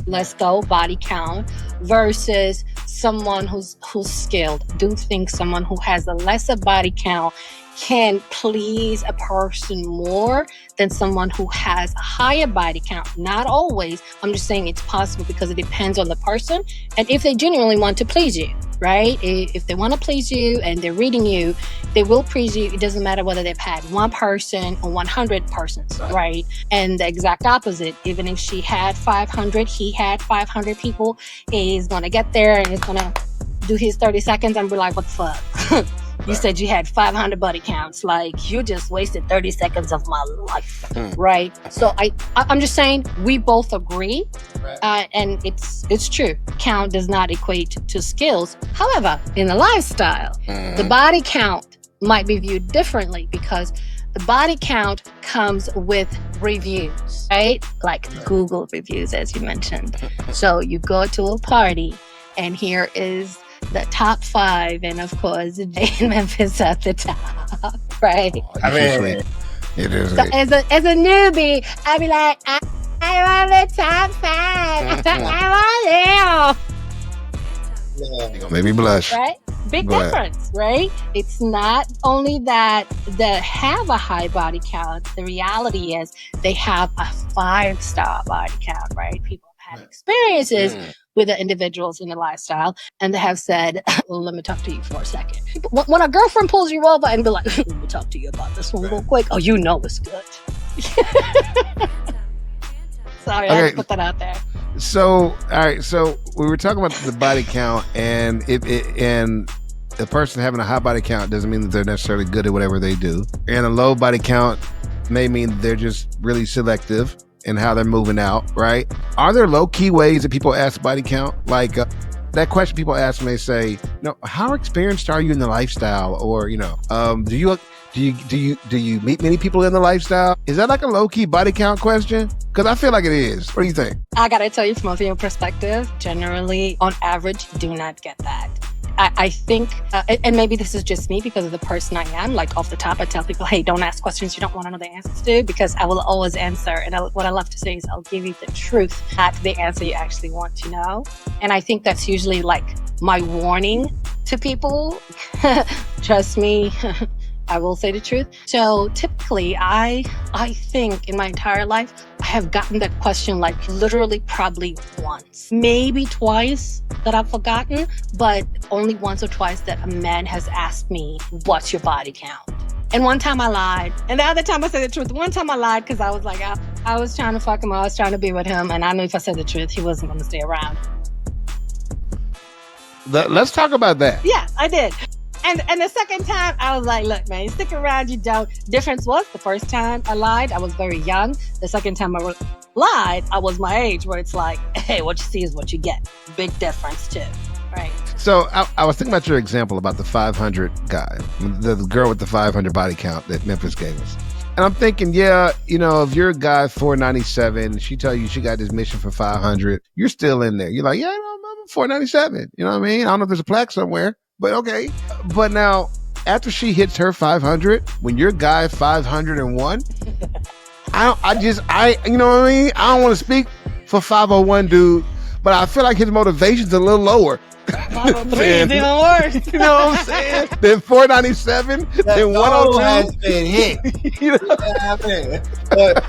E: let's go body count, versus someone who's skilled. Do think someone who has a lesser body count can please a person more than someone who has a higher body count. Not always. I'm just saying it's possible because it depends on the person and if they genuinely want to please you, right? If they want to please you and they're reading you, they will please you. It doesn't matter whether they've had one person or 100 persons, right? And the exact opposite. Even if she had 500, he had 500 people, he's going to get there and he's going to do his 30 seconds and be like, what the fuck? You said you had 500 body counts. Like, you just wasted 30 seconds of my life, right? So I'm just saying we both agree, and it's true. Count does not equate to skills. However, in the lifestyle, the body count might be viewed differently because the body count comes with reviews, right? Like Google reviews, as you mentioned. So you go to a party, and here is the top 5, and of course, Jay and Memphis at the top, right?
C: I mean, it is.
E: So as a newbie, I'd be like, I'm on the top 5. I'm on there.
C: You gonna make me blush,
E: right? Big difference, right? It's not only that they have a high body count. The reality is they have a 5-star body count, right? People have had experiences with the individuals in the lifestyle, and they have said, well, let me talk to you for a second. When a girlfriend pulls you over and be like, let me talk to you about this one real quick. Oh, you know it's good. Sorry, I had to put that out there.
C: So, all right. So we were talking about the body count, and and the person having a high body count doesn't mean that they're necessarily good at whatever they do. And a low body count may mean they're just really selective in how they're moving out, right? Are there low-key ways that people ask body count? Like that question people ask when they say, how experienced are you in the lifestyle? Or, do you meet many people in the lifestyle? Is that like a low-key body count question? Because I feel like it is. What do you think?
E: I got to tell you from a female perspective, generally, on average, do not get that. I think, and maybe this is just me because of the person I am, like off the top, I tell people, hey, don't ask questions you don't want to know the answers to, because I will always answer. And what I love to say is I'll give you the truth, not the answer you actually want to know. And I think that's usually like my warning to people. Trust me, I will say the truth. So typically, I think in my entire life, I have gotten that question like literally probably once, maybe twice that I've forgotten, but only once or twice that a man has asked me, what's your body count? And one time I lied. And the other time I said the truth. One time I lied because I was like, I was trying to fuck him. I was trying to be with him. And I knew if I said the truth, he wasn't going to stay around.
C: Let's talk about that.
E: Yeah, I did. And the second time, I was like, look, man, stick around, you don't. Difference was, the first time I lied, I was very young. The second time I lied, I was my age, where it's like, hey, what you see is what you get. Big difference, too, right?
C: So I was thinking about your example about the 500 guy, the girl with the 500 body count that Memphis gave us. And I'm thinking, if you're a guy 497, she tell you she got this mission for 500, you're still in there. You're like, yeah, I'm 497. You know what I mean? I don't know if there's a plaque somewhere. But okay. But now, after she hits her 500, when your guy 501, you know what I mean? I don't want to speak for 501 dude, but I feel like his motivation's a little lower.
E: 503 is even worse.
C: You know what I'm saying? Then 497, then 102
D: has been hit. You know what I mean? But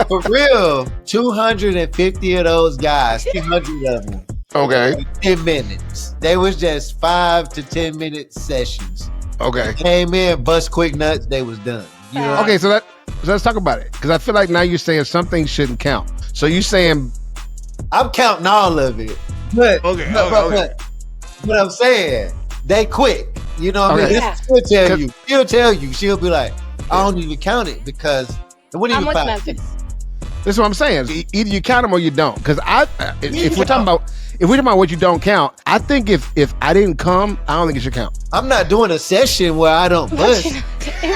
D: for real, 250 of those guys, 200 of them.
C: Okay.
D: 10 minutes. They was just 5 to 10 minute sessions.
C: Okay.
D: Came in, bust quick nuts, they was done. You know?
C: Okay, so let's talk about it. Because I feel like now you're saying some things shouldn't count. So you saying
D: I'm counting all of it. But but I'm saying they quick. You know what I mean?
E: Yeah.
D: She'll tell you. She'll be like, I don't even count it because it wouldn't
E: I'm
D: even
E: with
D: count.
E: Memphis.
C: That's what I'm saying. Either you count them or you don't. Because if we're talking about what you don't count, I think if I didn't come, I don't think it should count.
D: I'm not doing a session where I don't bust.
E: If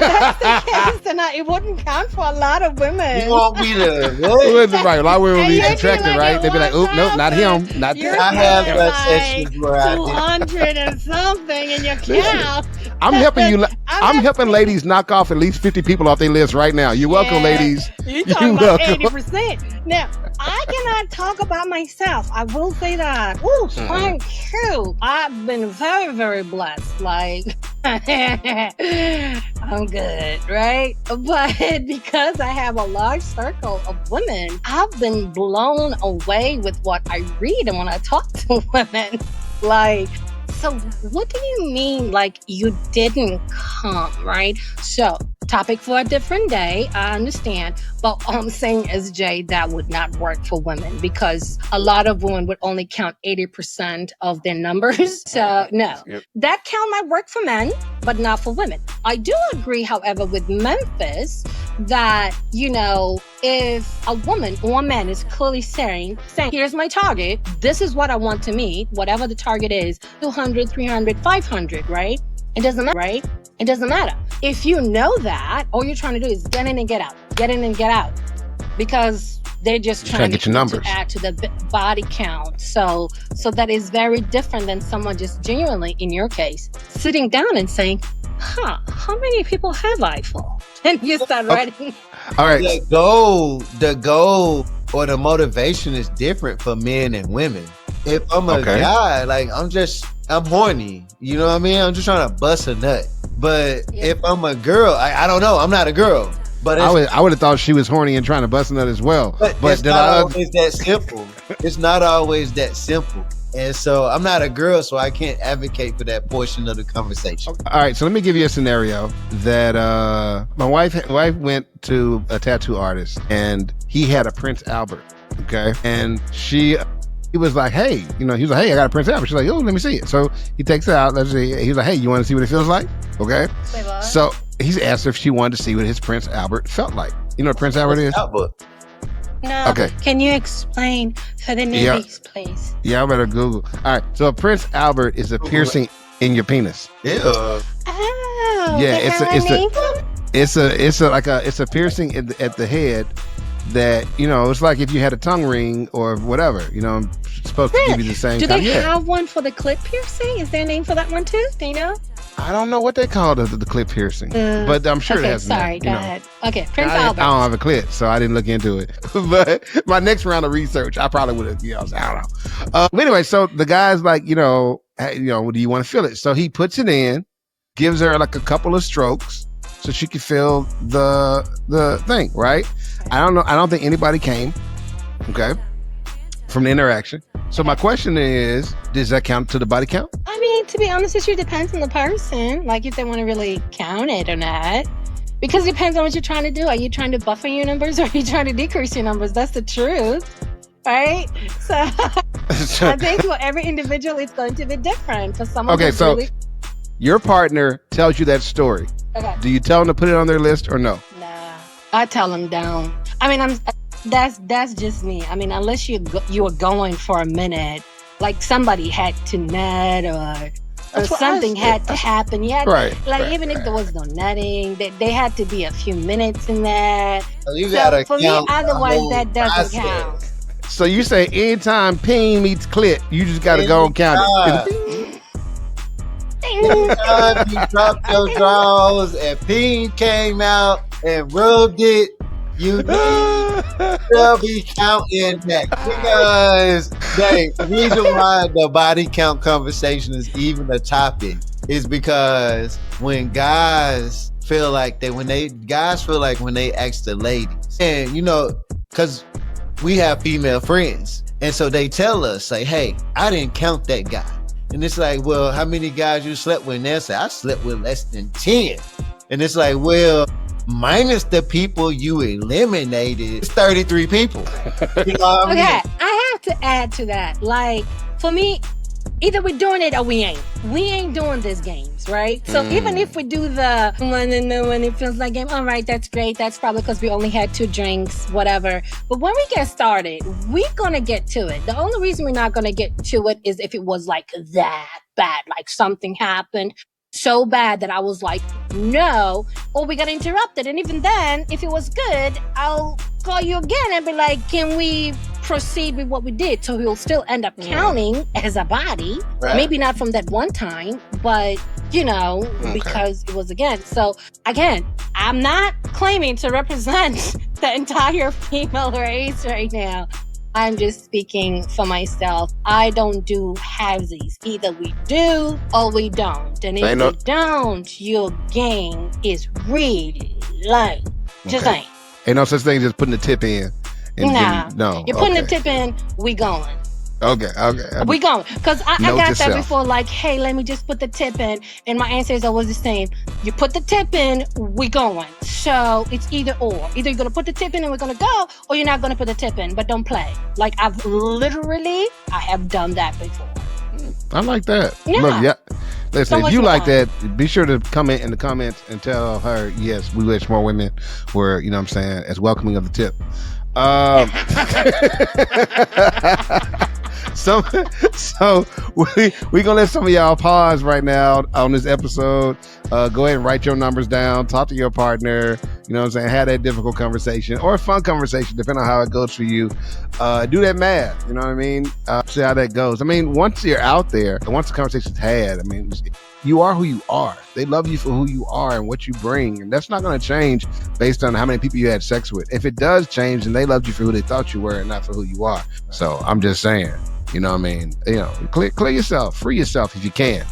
E: that's the case, then it wouldn't count for a lot of women.
D: You want me to what?
C: Right, a lot of women will be
E: And you'd be
C: subtracted,
E: like,
C: right? They'd be like, "Oop, nope, not him, not
E: You're
C: that."
D: I have
E: counting
D: done
E: like
D: sessions where I
E: 200 and something in your count.
C: I'm helping you. I'm
E: not-
C: helping ladies knock off at least 50 people off their list right now. You're welcome,
E: Yeah.
C: ladies.
E: You're talking
C: You're
E: about
C: welcome.
E: 80%. Now, I cannot talk about myself. I will say that. Ooh, thank you. I've been very, very blessed. Like, I'm good, right? But because I have a large circle of women, I've been blown away with what I read and when I talk to women. Like, so what do you mean, like, you didn't come, right? So, topic for a different day, I understand. But all I'm saying is, Jay, that would not work for women because a lot of women would only count 80% of their numbers. So, no.
C: Yep.
E: That count might work for men, but not for women. I do agree, however, with Memphis that, if a woman or a man is clearly saying, here's my target, this is what I want to meet, whatever the target is, 200, 300, 500, right? It doesn't matter, right? It doesn't matter. If you know that, all you're trying to do is get in and get out, because they're just trying
C: get your numbers.
E: to add to the body count. So that is very different than someone just genuinely, in your case, sitting down and saying, how many people have I for? And you start writing.
C: All right.
D: the goal or the motivation is different for men and women. If I'm a guy, like I'm horny. You know what I mean? I'm just trying to bust a nut. But if I'm a girl, I don't know. I'm not a girl. But
C: I would have thought she was horny and trying to bust a nut as well.
D: But it's not always that simple. It's not always that simple. And so I'm not a girl, so I can't advocate for that portion of the conversation.
C: All right, so let me give you a scenario that my wife went to a tattoo artist and he had a Prince Albert, okay? And he was like, hey, he was like, hey, I got a Prince Albert. She's like, oh, let me see it. So he takes it out. Let's see. He's like, hey, you want to see what it feels like? Okay.
E: Say what?
C: So he's asked her if she wanted to see what his Prince Albert felt like. You know what Prince Albert is?
D: Albert.
E: No.
C: Okay.
E: Can you explain for the newbies, please?
C: Yeah, I better Google. All right. So a Prince Albert is a piercing in your penis.
D: Yeah.
E: Oh.
C: Yeah,
E: it's
C: it's a piercing at the head that, it's like if you had a tongue ring or whatever, it's supposed to give you the same
E: Do
C: kind.
E: they have one for the clit piercing? Is there a name for that one too? Do you know?
C: I don't know what they call the clit piercing, but I'm sure it has.
E: Sorry, go ahead. Okay, Prince Albert.
C: I don't have a clit, so I didn't look into it. But my next round of research, I probably would have. I don't know. But anyway, so the guy's like, hey, do you want to feel it? So he puts it in, gives her like a couple of strokes, so she can feel the thing, right? I don't think anybody came, okay, from the interaction. So my question is, does that count to the body count?
E: I mean, to be honest with you, it depends on the person. Like if they want to really count it or not. Because it depends on what you're trying to do. Are you trying to buffer your numbers or are you trying to decrease your numbers? That's the truth. Right? So I think for every individual, it's going to be different. For someone
C: okay, so
E: really...
C: your partner tells you that story.
E: Okay.
C: Do you tell them to put it on their list or no?
E: Nah, I tell them don't. I mean, that's just me. I mean, unless you were going for a minute, like somebody had to nut or something had to happen. You had even if there was no nutting, they had to be a few minutes in that.
D: So
E: for me, otherwise that doesn't count.
C: So you say anytime peen meets clit, you just got to go and count it.
D: Anytime you dropped your drawers and peen came out and rubbed it, you need to be counting that. Because the reason why the body count conversation is even a topic is because when guys feel like when they ask the ladies, and because we have female friends, and so they tell us, like, hey, I didn't count that guy. And it's like, well, how many guys you slept with? And they say, I slept with less than 10. And it's like, well, minus the people you eliminated, it's 33 people. You know what I mean?
E: Okay, I have to add to that. Like, for me, either we're doing it or we ain't. We ain't doing these games, right? So even if we do the when it feels like game, all right, that's great. That's probably because we only had 2 drinks, whatever. But when we get started, we're gonna get to it. The only reason we're not gonna get to it is if it was like that bad, like something happened so bad that I was like, no, or we got interrupted. And even then, if it was good, I'll call you again and be like, can we proceed with what we did? So he'll still end up counting as a body.
D: Right.
E: Maybe not from that one time, but because it was again. So again, I'm not claiming to represent the entire female race right now. I'm just speaking for myself. I don't do halvesies. Either we do or we don't. And if we don't, your game is really lame. Just ain't.
C: Ain't no such thing as just putting the tip in.
E: No. You're putting the tip in, we going.
C: Okay.
E: We going. Because I got
C: yourself.
E: that before, like, hey, let me just put the tip in. And my answer is always the same. You put the tip in, we going. So it's either or. Either you're going to put the tip in and we're going to go, or you're not going to put the tip in, but don't play. Like, I have done that before.
C: I like that.
E: Yeah.
C: Look, listen,
E: So
C: if you
E: what's
C: like
E: your
C: that, be sure to comment in the comments and tell her, yes, we wish more women were, you know what I'm saying, as welcoming of the tip. So we gonna let some of y'all pause right now on this episode. Go ahead and write your numbers down, talk to your partner, you know what I'm saying, have that difficult conversation or a fun conversation, depending on how it goes for you. Do that math, you know what I mean? See how that goes. I mean, once you're out there, and once the conversation's had, I mean, you are who you are. They love you for who you are and what you bring. And that's not going to change based on how many people you had sex with. If it does change, then they loved you for who they thought you were and not for who you are. So I'm just saying, you know what I mean? Clear yourself, free yourself if you can.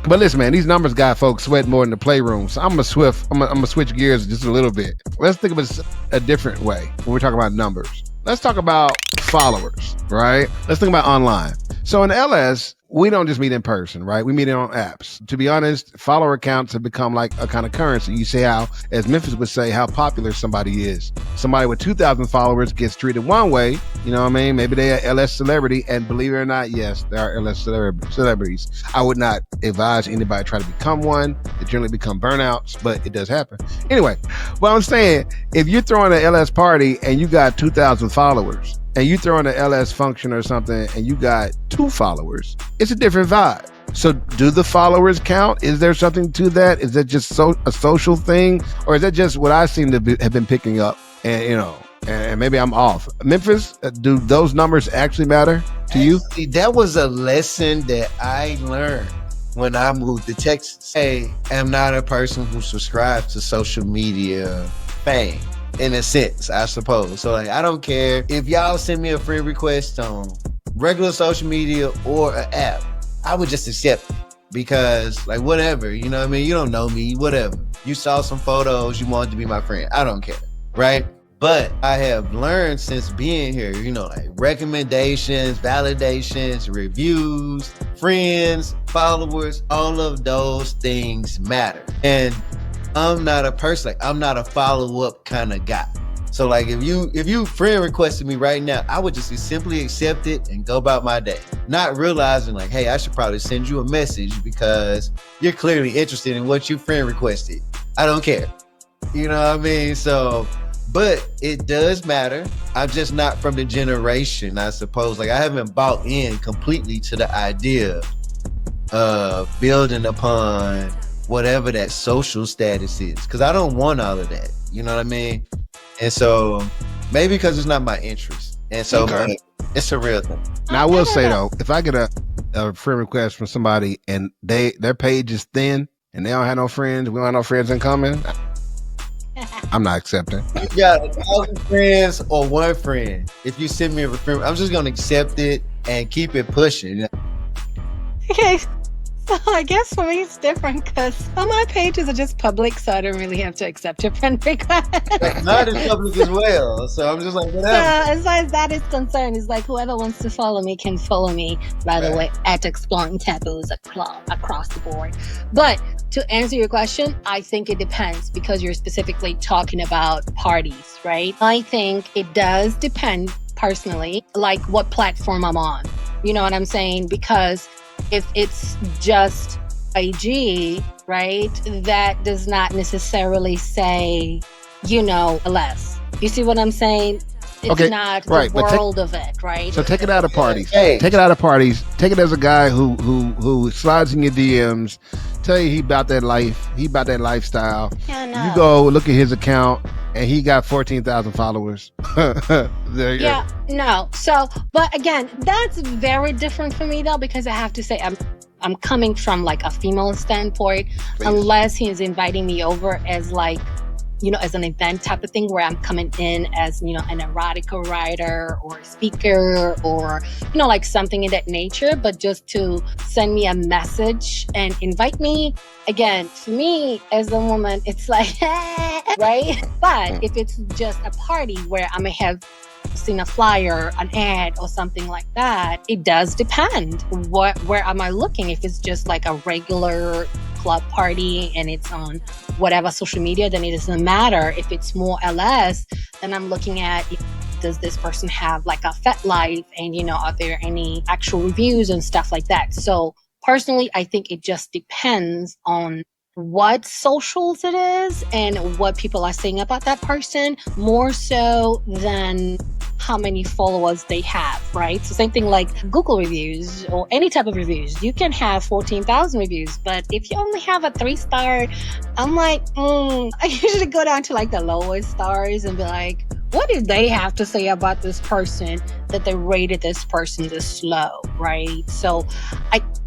C: But listen, man, these numbers got folks sweat more in the playroom. So I'm gonna switch gears just a little bit. Let's think of it a different way when we're talking about numbers. Let's talk about followers, right? Let's think about online. So in LS, we don't just meet in person, right? We meet on apps. To be honest, follower accounts have become like a kind of currency. You say how, as Memphis would say, how popular somebody is. Somebody with 2,000 followers gets treated one way, you know what I mean? Maybe they're an LS celebrity, and believe it or not, yes, there are LS celebrities. I would not advise anybody to try to become one. They generally become burnouts, but it does happen. Anyway, what I'm saying, if you're throwing an LS party and you got 2,000 followers, and you throw in an LS function or something and you got 2 followers, it's a different vibe. So do the followers count? Is there something to that? Is that just a social thing? Or is that just what I seem to have been picking up? And, and maybe I'm off. Memphis, do those numbers actually matter to you?
D: Actually, that was a lesson that I learned when I moved to Texas. I am not a person who subscribes to social media fame. In a sense, I suppose. So like, I don't care if y'all send me a friend request on regular social media or an app, I would just accept it because like whatever, you know what I mean? You don't know me, whatever. You saw some photos, you wanted to be my friend. I don't care, right? But I have learned since being here, like recommendations, validations, reviews, friends, followers, all of those things matter. And I'm not a person, like I'm not a follow-up kind of guy. So like if you friend requested me right now, I would just simply accept it and go about my day. Not realizing like, hey, I should probably send you a message because you're clearly interested in what you friend requested. I don't care. You know what I mean? So, but it does matter. I'm just not from the generation, I suppose. Like I haven't bought in completely to the idea of building upon whatever that social status is, because I don't want all of that, you know what I mean? And so maybe because it's not my interest, and so it's a real thing.
C: Now I will say though, if I get a friend request from somebody and their page is thin and they don't have no friends, we don't have no friends in common, I'm not accepting.
D: You got 1,000 friends or one friend, if you send me a friend, I'm just gonna accept it and keep it pushing.
E: Okay. So I guess for me it's different because some of my pages are just public, so I don't really have to accept your friend request.
D: Not in public as well, so I'm just like, whatever.
E: So as far as that is concerned, it's like whoever wants to follow me can follow me, by the way, at Exploring Taboos across the board. But to answer your question, I think it depends because you're specifically talking about parties, right? I think it does depend personally, like what platform I'm on. You know what I'm saying? Because if it's just IG, right, that does not necessarily say, less. You see what I'm saying? It's
C: Okay,
E: not
C: right,
E: the
C: but
E: world of it, right?
C: So take it out of parties.
D: Hey.
C: Take it out of parties. Take it as a guy who slides in your DMs, tell you he about that life, he about that lifestyle.
E: Yeah, no.
C: You go look at his account and he got 14,000 followers.
E: Yeah, no. So, but again, that's very different for me though, because I have to say I'm coming from like a female standpoint,
C: Please.
E: unless he is inviting me over as like, as an event type of thing where I'm coming in as, an erotica writer or a speaker or, like something in that nature, but just to send me a message and invite me. Again, for me as a woman, it's like, right? But if it's just a party where I may have seen a flyer, an ad or something like that, it does depend. Where am I looking? If it's just like a regular club party and it's on whatever social media, then it doesn't matter. If it's more or less, then I'm looking at, does this person have like a fat life, and are there any actual reviews and stuff like that. So personally, I think it just depends on what socials it is and what people are saying about that person, more so than how many followers they have, right? So same thing like Google reviews or any type of reviews. You can have 14,000 reviews, but if you only have a 3-star, I'm like, I usually go down to like the lowest stars and be like, what did they have to say about this person that they rated this person this low, right? So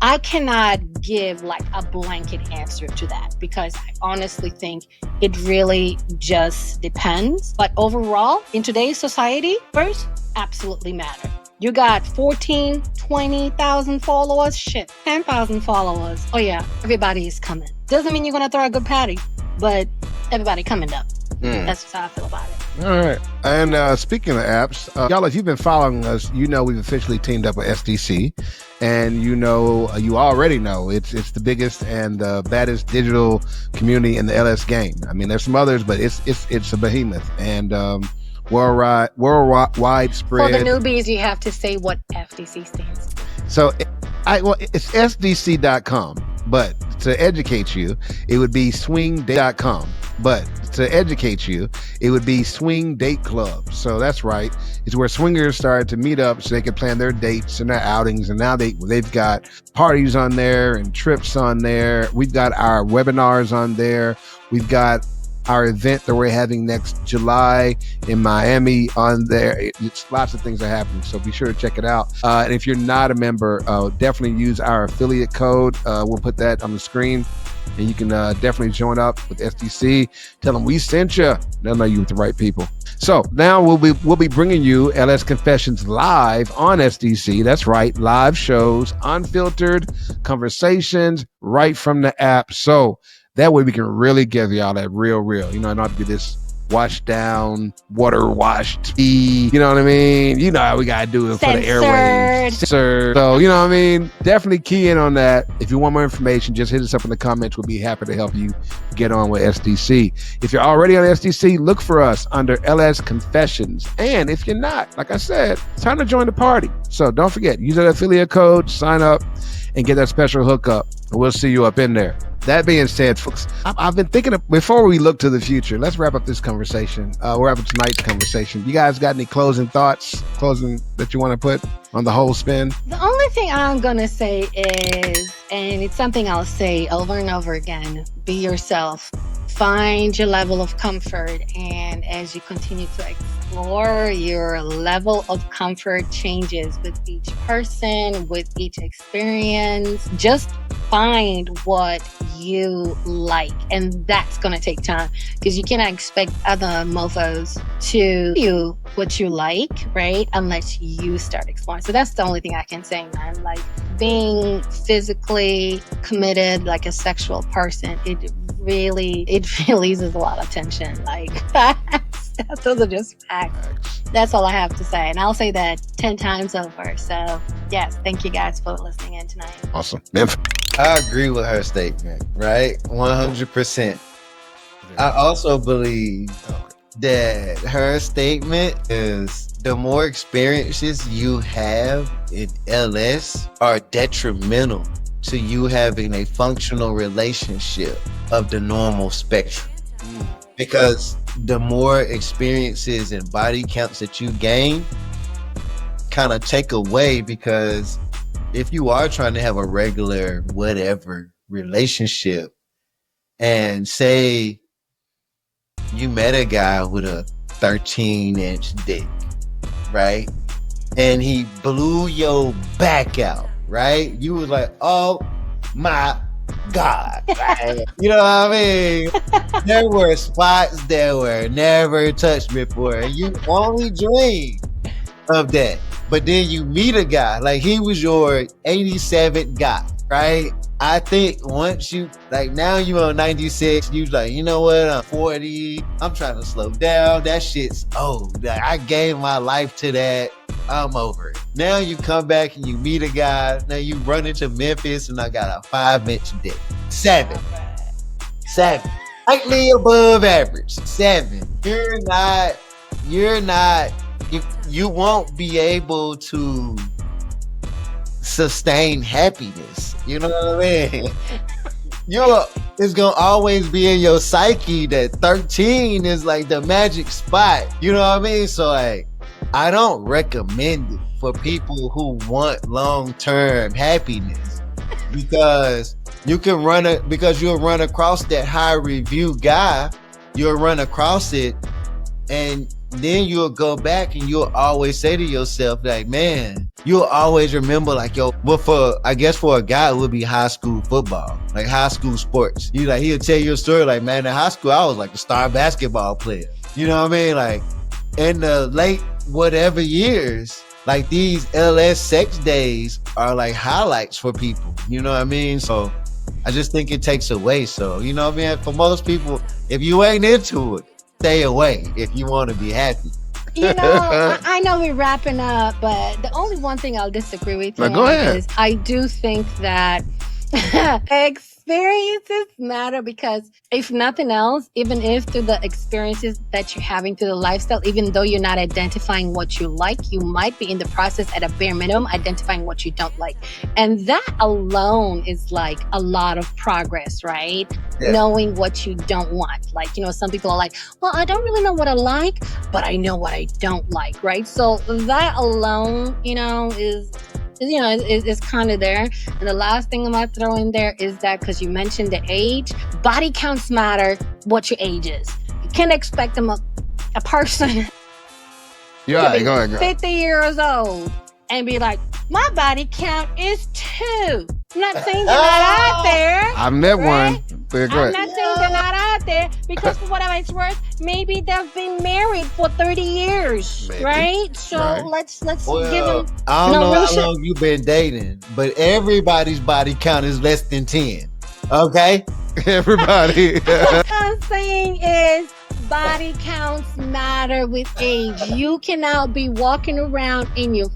E: I cannot give like a blanket answer to that, because I honestly think it really just depends. But overall, in today's society, first, absolutely matter. You got 14, 20,000 followers, 10,000 followers. Oh yeah, everybody is coming. Doesn't mean you're going to throw a good party, but everybody coming up. That's just how I feel about it.
C: All right. And speaking of apps, y'all, if you've been following us, we've officially teamed up with SDC. And you already know it's the biggest and the baddest digital community in the LS game. I mean, there's some others, but it's a behemoth. And worldwide spread.
E: For the newbies, you have to say what FDC stands for.
C: So it's sdc.com, but to educate you, it would be swingdate.com. But to educate you, it would be Swing Date Club. So that's right. It's where swingers started to meet up so they could plan their dates and their outings. And now they've got parties on there and trips on there. We've got our webinars on there. We've got our event that we're having next July in Miami on there. It's lots of things are happening, so be sure to check it out. And if you're not a member, definitely use our affiliate code. We'll put that on the screen, and you can definitely join up with SDC. Tell them we sent you. They'll know you with the right people. So now we'll be bringing you LS Confessions live on SDC. That's right, live shows, unfiltered conversations right from the app. So that way we can really give y'all that real, not to be this washed down, water washed tea. You know what I mean? You know how we got to do it for the airwaves. Censored. So, you know what I mean? Definitely key in on that. If you want more information, just hit us up in the comments. We'll be happy to help you get on with SDC. If you're already on SDC, look for us under LS Confessions. And if you're not, like I said, it's time to join the party. So don't forget, use that affiliate code, sign up, and get that special hookup. And we'll see you up in there. That being said, folks, I've been thinking before we look to the future, let's wrap up this conversation. Wrap up tonight's conversation. You guys got any closing thoughts, that you want to put on the whole spin?
E: The only thing I'm going to say is, and it's something I'll say over and over again, be yourself. Find your level of comfort, and as you continue to explore, your level of comfort changes with each person, with each experience. Just find what you like, and that's going to take time, because you cannot expect other mofos to do what you like, right, unless you start exploring. So that's the only thing I can say, man. Like, being physically committed like a sexual person, it releases a lot of tension. Like, those are just facts. That's all I have to say. And I'll say that 10 times over. So, yes, thank you guys for listening in tonight.
C: Awesome.
D: I agree with her statement, right? 100%. I also believe that her statement is the more experiences you have in LS are detrimental to you having a functional relationship of the normal spectrum. Because the more experiences and body counts that you gain kind of take away, because if you are trying to have a regular whatever relationship and say you met a guy with a 13-inch dick, right? And he blew your back out, right? You was like, oh my God, right? You know what I mean? There were spots that were never touched before. And you only dream of that. But then you meet a guy, like he was your 87th guy, right? I think once you, like now you on 96, you like, you know what, I'm 40, I'm trying to slow down, that shit's old. Like, I gave my life to that, I'm over it. Now you come back and you meet a guy, now you run into Memphis and I got a 5-inch dick. 7. Slightly above average. 7. You won't be able to sustain happiness. You know what I mean? It's gonna always be in your psyche that 13 is like the magic spot. You know what I mean? So like, I don't recommend it for people who want long-term happiness, because you'll run across that high review guy, you'll run across it, and then you'll go back and you'll always say to yourself, like, man, you'll always remember, like, yo, but for a guy, it would be high school football, like high school sports. He'll tell you a story like, man, in high school, I was like a star basketball player. You know what I mean? Like, in the late whatever years, like these LS sex days are like highlights for people. You know what I mean? So I just think it takes away. So, you know what I mean? For most people, if you ain't into it, stay away if you want to be happy.
E: You know, I know we're wrapping up, but the only one thing I'll disagree with you
C: go
E: on
C: ahead.
E: is I do think that experiences matter, because if nothing else, even if through the experiences that you're having through the lifestyle, even though you're not identifying what you like, you might be in the process at a bare minimum identifying what you don't like. And that alone is like a lot of progress, right? Yeah. Knowing what you don't want. Like, you know, some people are like, well, I don't really know what I like, but I know what I don't like, right? So that alone, you know, is kind of there. And the last thing I'm going to throw in there is that, because you mentioned the age, body counts matter what your age is. You can't expect them a person
C: Go ahead.
E: 50 years old and be like, my body count is 2. I'm not saying they're not out there.
C: I've met
E: right?
C: one.
E: I'm not saying they're not out there, because for whatever it's worth, maybe they've been married for 30 years, maybe. Right? So let's give them.
D: I don't know how long you've been dating, but everybody's body count is less than 10. Okay? Everybody.
E: What I'm saying is, body counts matter with age. You cannot be walking around in your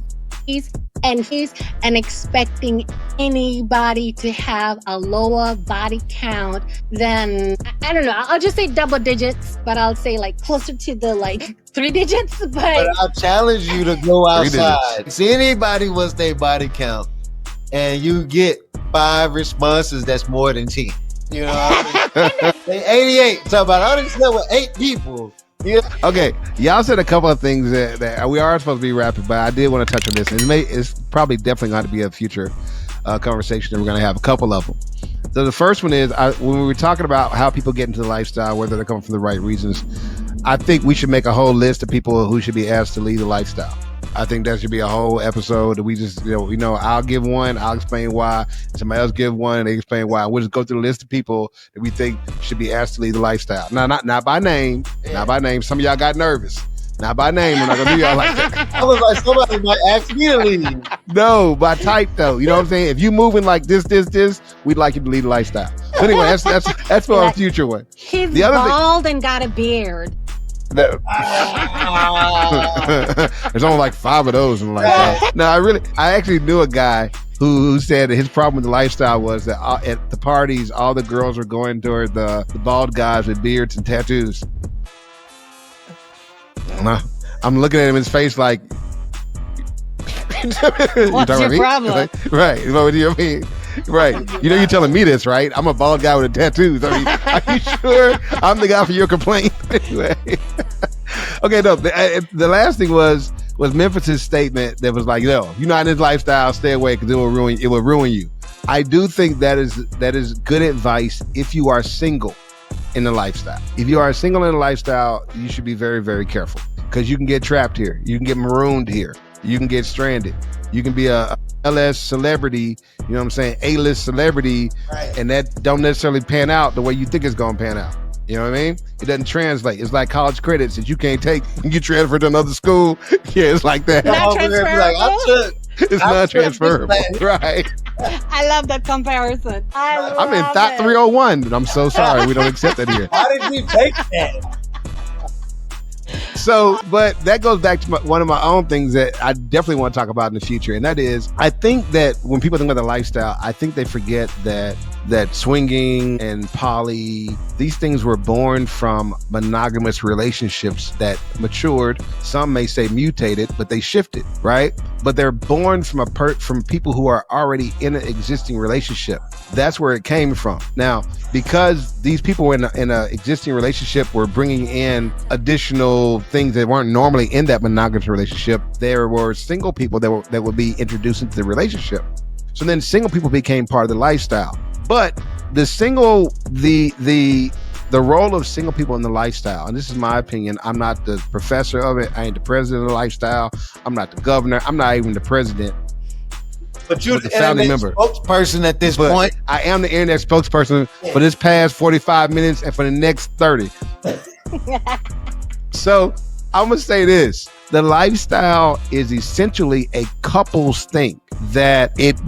E: and expecting anybody to have a lower body count than, I don't know, I'll just say double digits, but I'll say like closer to the like 3 digits. But
D: I'll challenge you to go outside. See anybody what's their body count, and you get 5 responses that's more than 10. You know what I mean? They 88. Talk about, I only slept with 8 people. Yeah.
C: Okay, y'all said a couple of things that we are supposed to be rapping, but I did want to touch on this. It's probably definitely going to be a future conversation, and we're going to have a couple of them. So the first one is, when we were talking about how people get into the lifestyle, whether they're coming from the right reasons, I think we should make a whole list of people who should be asked to lead the lifestyle. I think that should be a whole episode that we just, I'll give one, I'll explain why. Somebody else give one, and they explain why. We'll just go through the list of people that we think should be asked to lead the lifestyle. Now, not by name, not by name. Some of y'all got nervous. Not by name. We're not gonna do y'all like that.
D: I was like, somebody might ask me to lead.
C: No, by type though. You know what I'm saying? If you moving like this, we'd like you to lead the lifestyle. But anyway, that's for a future one.
E: He's bald and got a beard.
C: There's only like 5 of those in the lifestyle. No, I actually knew a guy who said that his problem with the lifestyle was that at the parties, all the girls were going toward the bald guys with beards and tattoos. I'm looking at him in his face like,
E: What's your problem?
C: Right. What do you mean? Right. You know, you're telling me this, right? I'm a bald guy with a tattoo. I mean, are you sure I'm the guy for your complaint? Anyway. Okay, no, the last thing was Memphis's statement that was like, yo, if you're not in this lifestyle, stay away because it will ruin you. I do think that is good advice if you are single in the lifestyle. If you are single in the lifestyle, you should be very, very careful because you can get trapped here. You can get marooned here. You can get stranded. You can be a LS celebrity, you know what I'm saying, A-list celebrity, right, and that don't necessarily pan out the way you think it's going to pan out. You know what I mean? It doesn't translate. It's like college credits that you can't take when you transfer to another school. Yeah, it's like that.
E: Not transferable.
C: It's not transferable. Right.
E: I love that comparison.
C: I'm in Thought 301, and I'm so sorry we don't accept that here.
D: Why did we take that?
C: So, but that goes back to one of my own things that I definitely want to talk about in the future. And that is, I think that when people think about the lifestyle, I think they forget that swinging and poly, these things were born from monogamous relationships that matured. Some may say mutated, but they shifted, right? But they're born from from people who are already in an existing relationship. That's where it came from. Now, because these people were in an existing relationship were bringing in additional things that weren't normally in that monogamous relationship, there were single people that would be introduced into the relationship. So then single people became part of the lifestyle. But the role of single people in the lifestyle, and this is my opinion, I'm not the professor of it, I ain't the president of the lifestyle, I'm not the governor, I'm not even the president.
D: But you're the founding member, spokesperson at this point.
C: I am the internet spokesperson for this past 45 minutes and for the next 30. So I'm gonna say this: the lifestyle is essentially a couple's thing. That it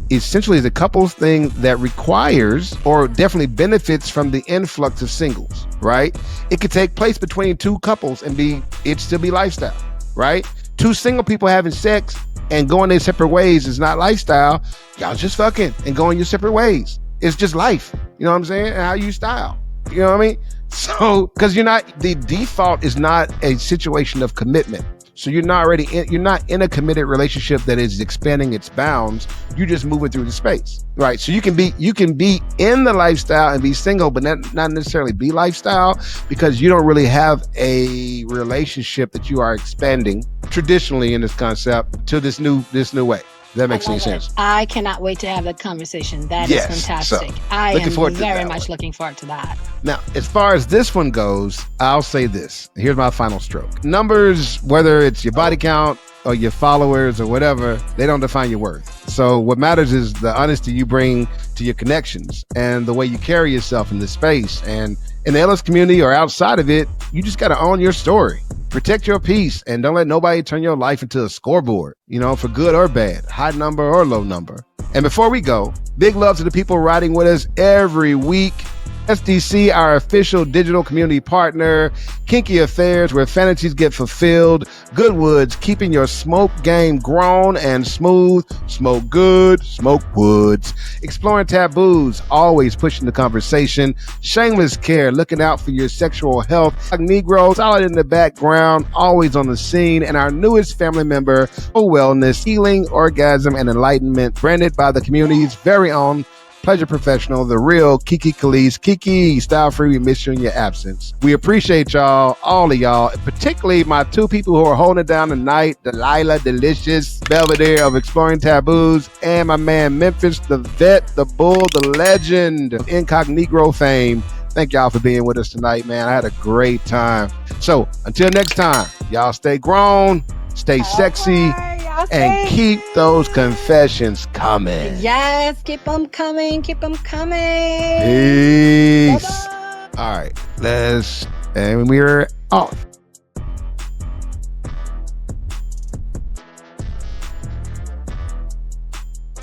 C: essentially is a couple's thing that requires or definitely benefits from the influx of singles. Right? It could take place between two couples and it still be lifestyle. Right? Two single people having sex and going their separate ways is not lifestyle. Y'all just fucking and going your separate ways. It's just life. You know what I'm saying? And how you style. You know what I mean? So, because the default is not a situation of commitment. So you're not in a committed relationship that is expanding its bounds. You're just moving through the space, right? So you can be in the lifestyle and be single, but not necessarily be lifestyle because you don't really have a relationship that you are expanding traditionally in this concept to this new way. That makes any sense.
E: I cannot wait to have that conversation. That is fantastic.
C: So,
E: I am very much looking forward to that.
C: Now, as far as this one goes, I'll say this. Here's my final stroke. Numbers, whether it's your body count or your followers or whatever, they don't define your worth. So what matters is the honesty you bring to your connections and the way you carry yourself in this space. And in the LS community or outside of it, you just got to own your story. Protect your peace and don't let nobody turn your life into a scoreboard, for good or bad, high number or low number. And before we go, big love to the people riding with us every week. SDC, our official digital community partner, Kinky Affairs, where fantasies get fulfilled, Goodwoods, keeping your smoke game grown and smooth, smoke good, smoke woods, Exploring Taboos, always pushing the conversation, Shameless Care, looking out for your sexual health, Negro, solid in the background, always on the scene, and our newest family member, Wellness, Healing, Orgasm, and Enlightenment, branded by the community's very own pleasure professional, the real Kiki Khalees. Kiki, style free, we miss you in your absence. We appreciate y'all, all of y'all, particularly my two people who are holding it down tonight, Delilah, Delicious, Belvedere of Exploring Taboos, and my man Memphis, the vet, the bull, the legend of Incognito fame. Thank y'all for being with us tonight, man. I had a great time. So until next time, y'all stay grown, stay sexy, and keep those confessions coming.
E: Yes, keep them coming. Keep them coming.
C: Peace.
E: Bye-bye.
C: All right, and we're off.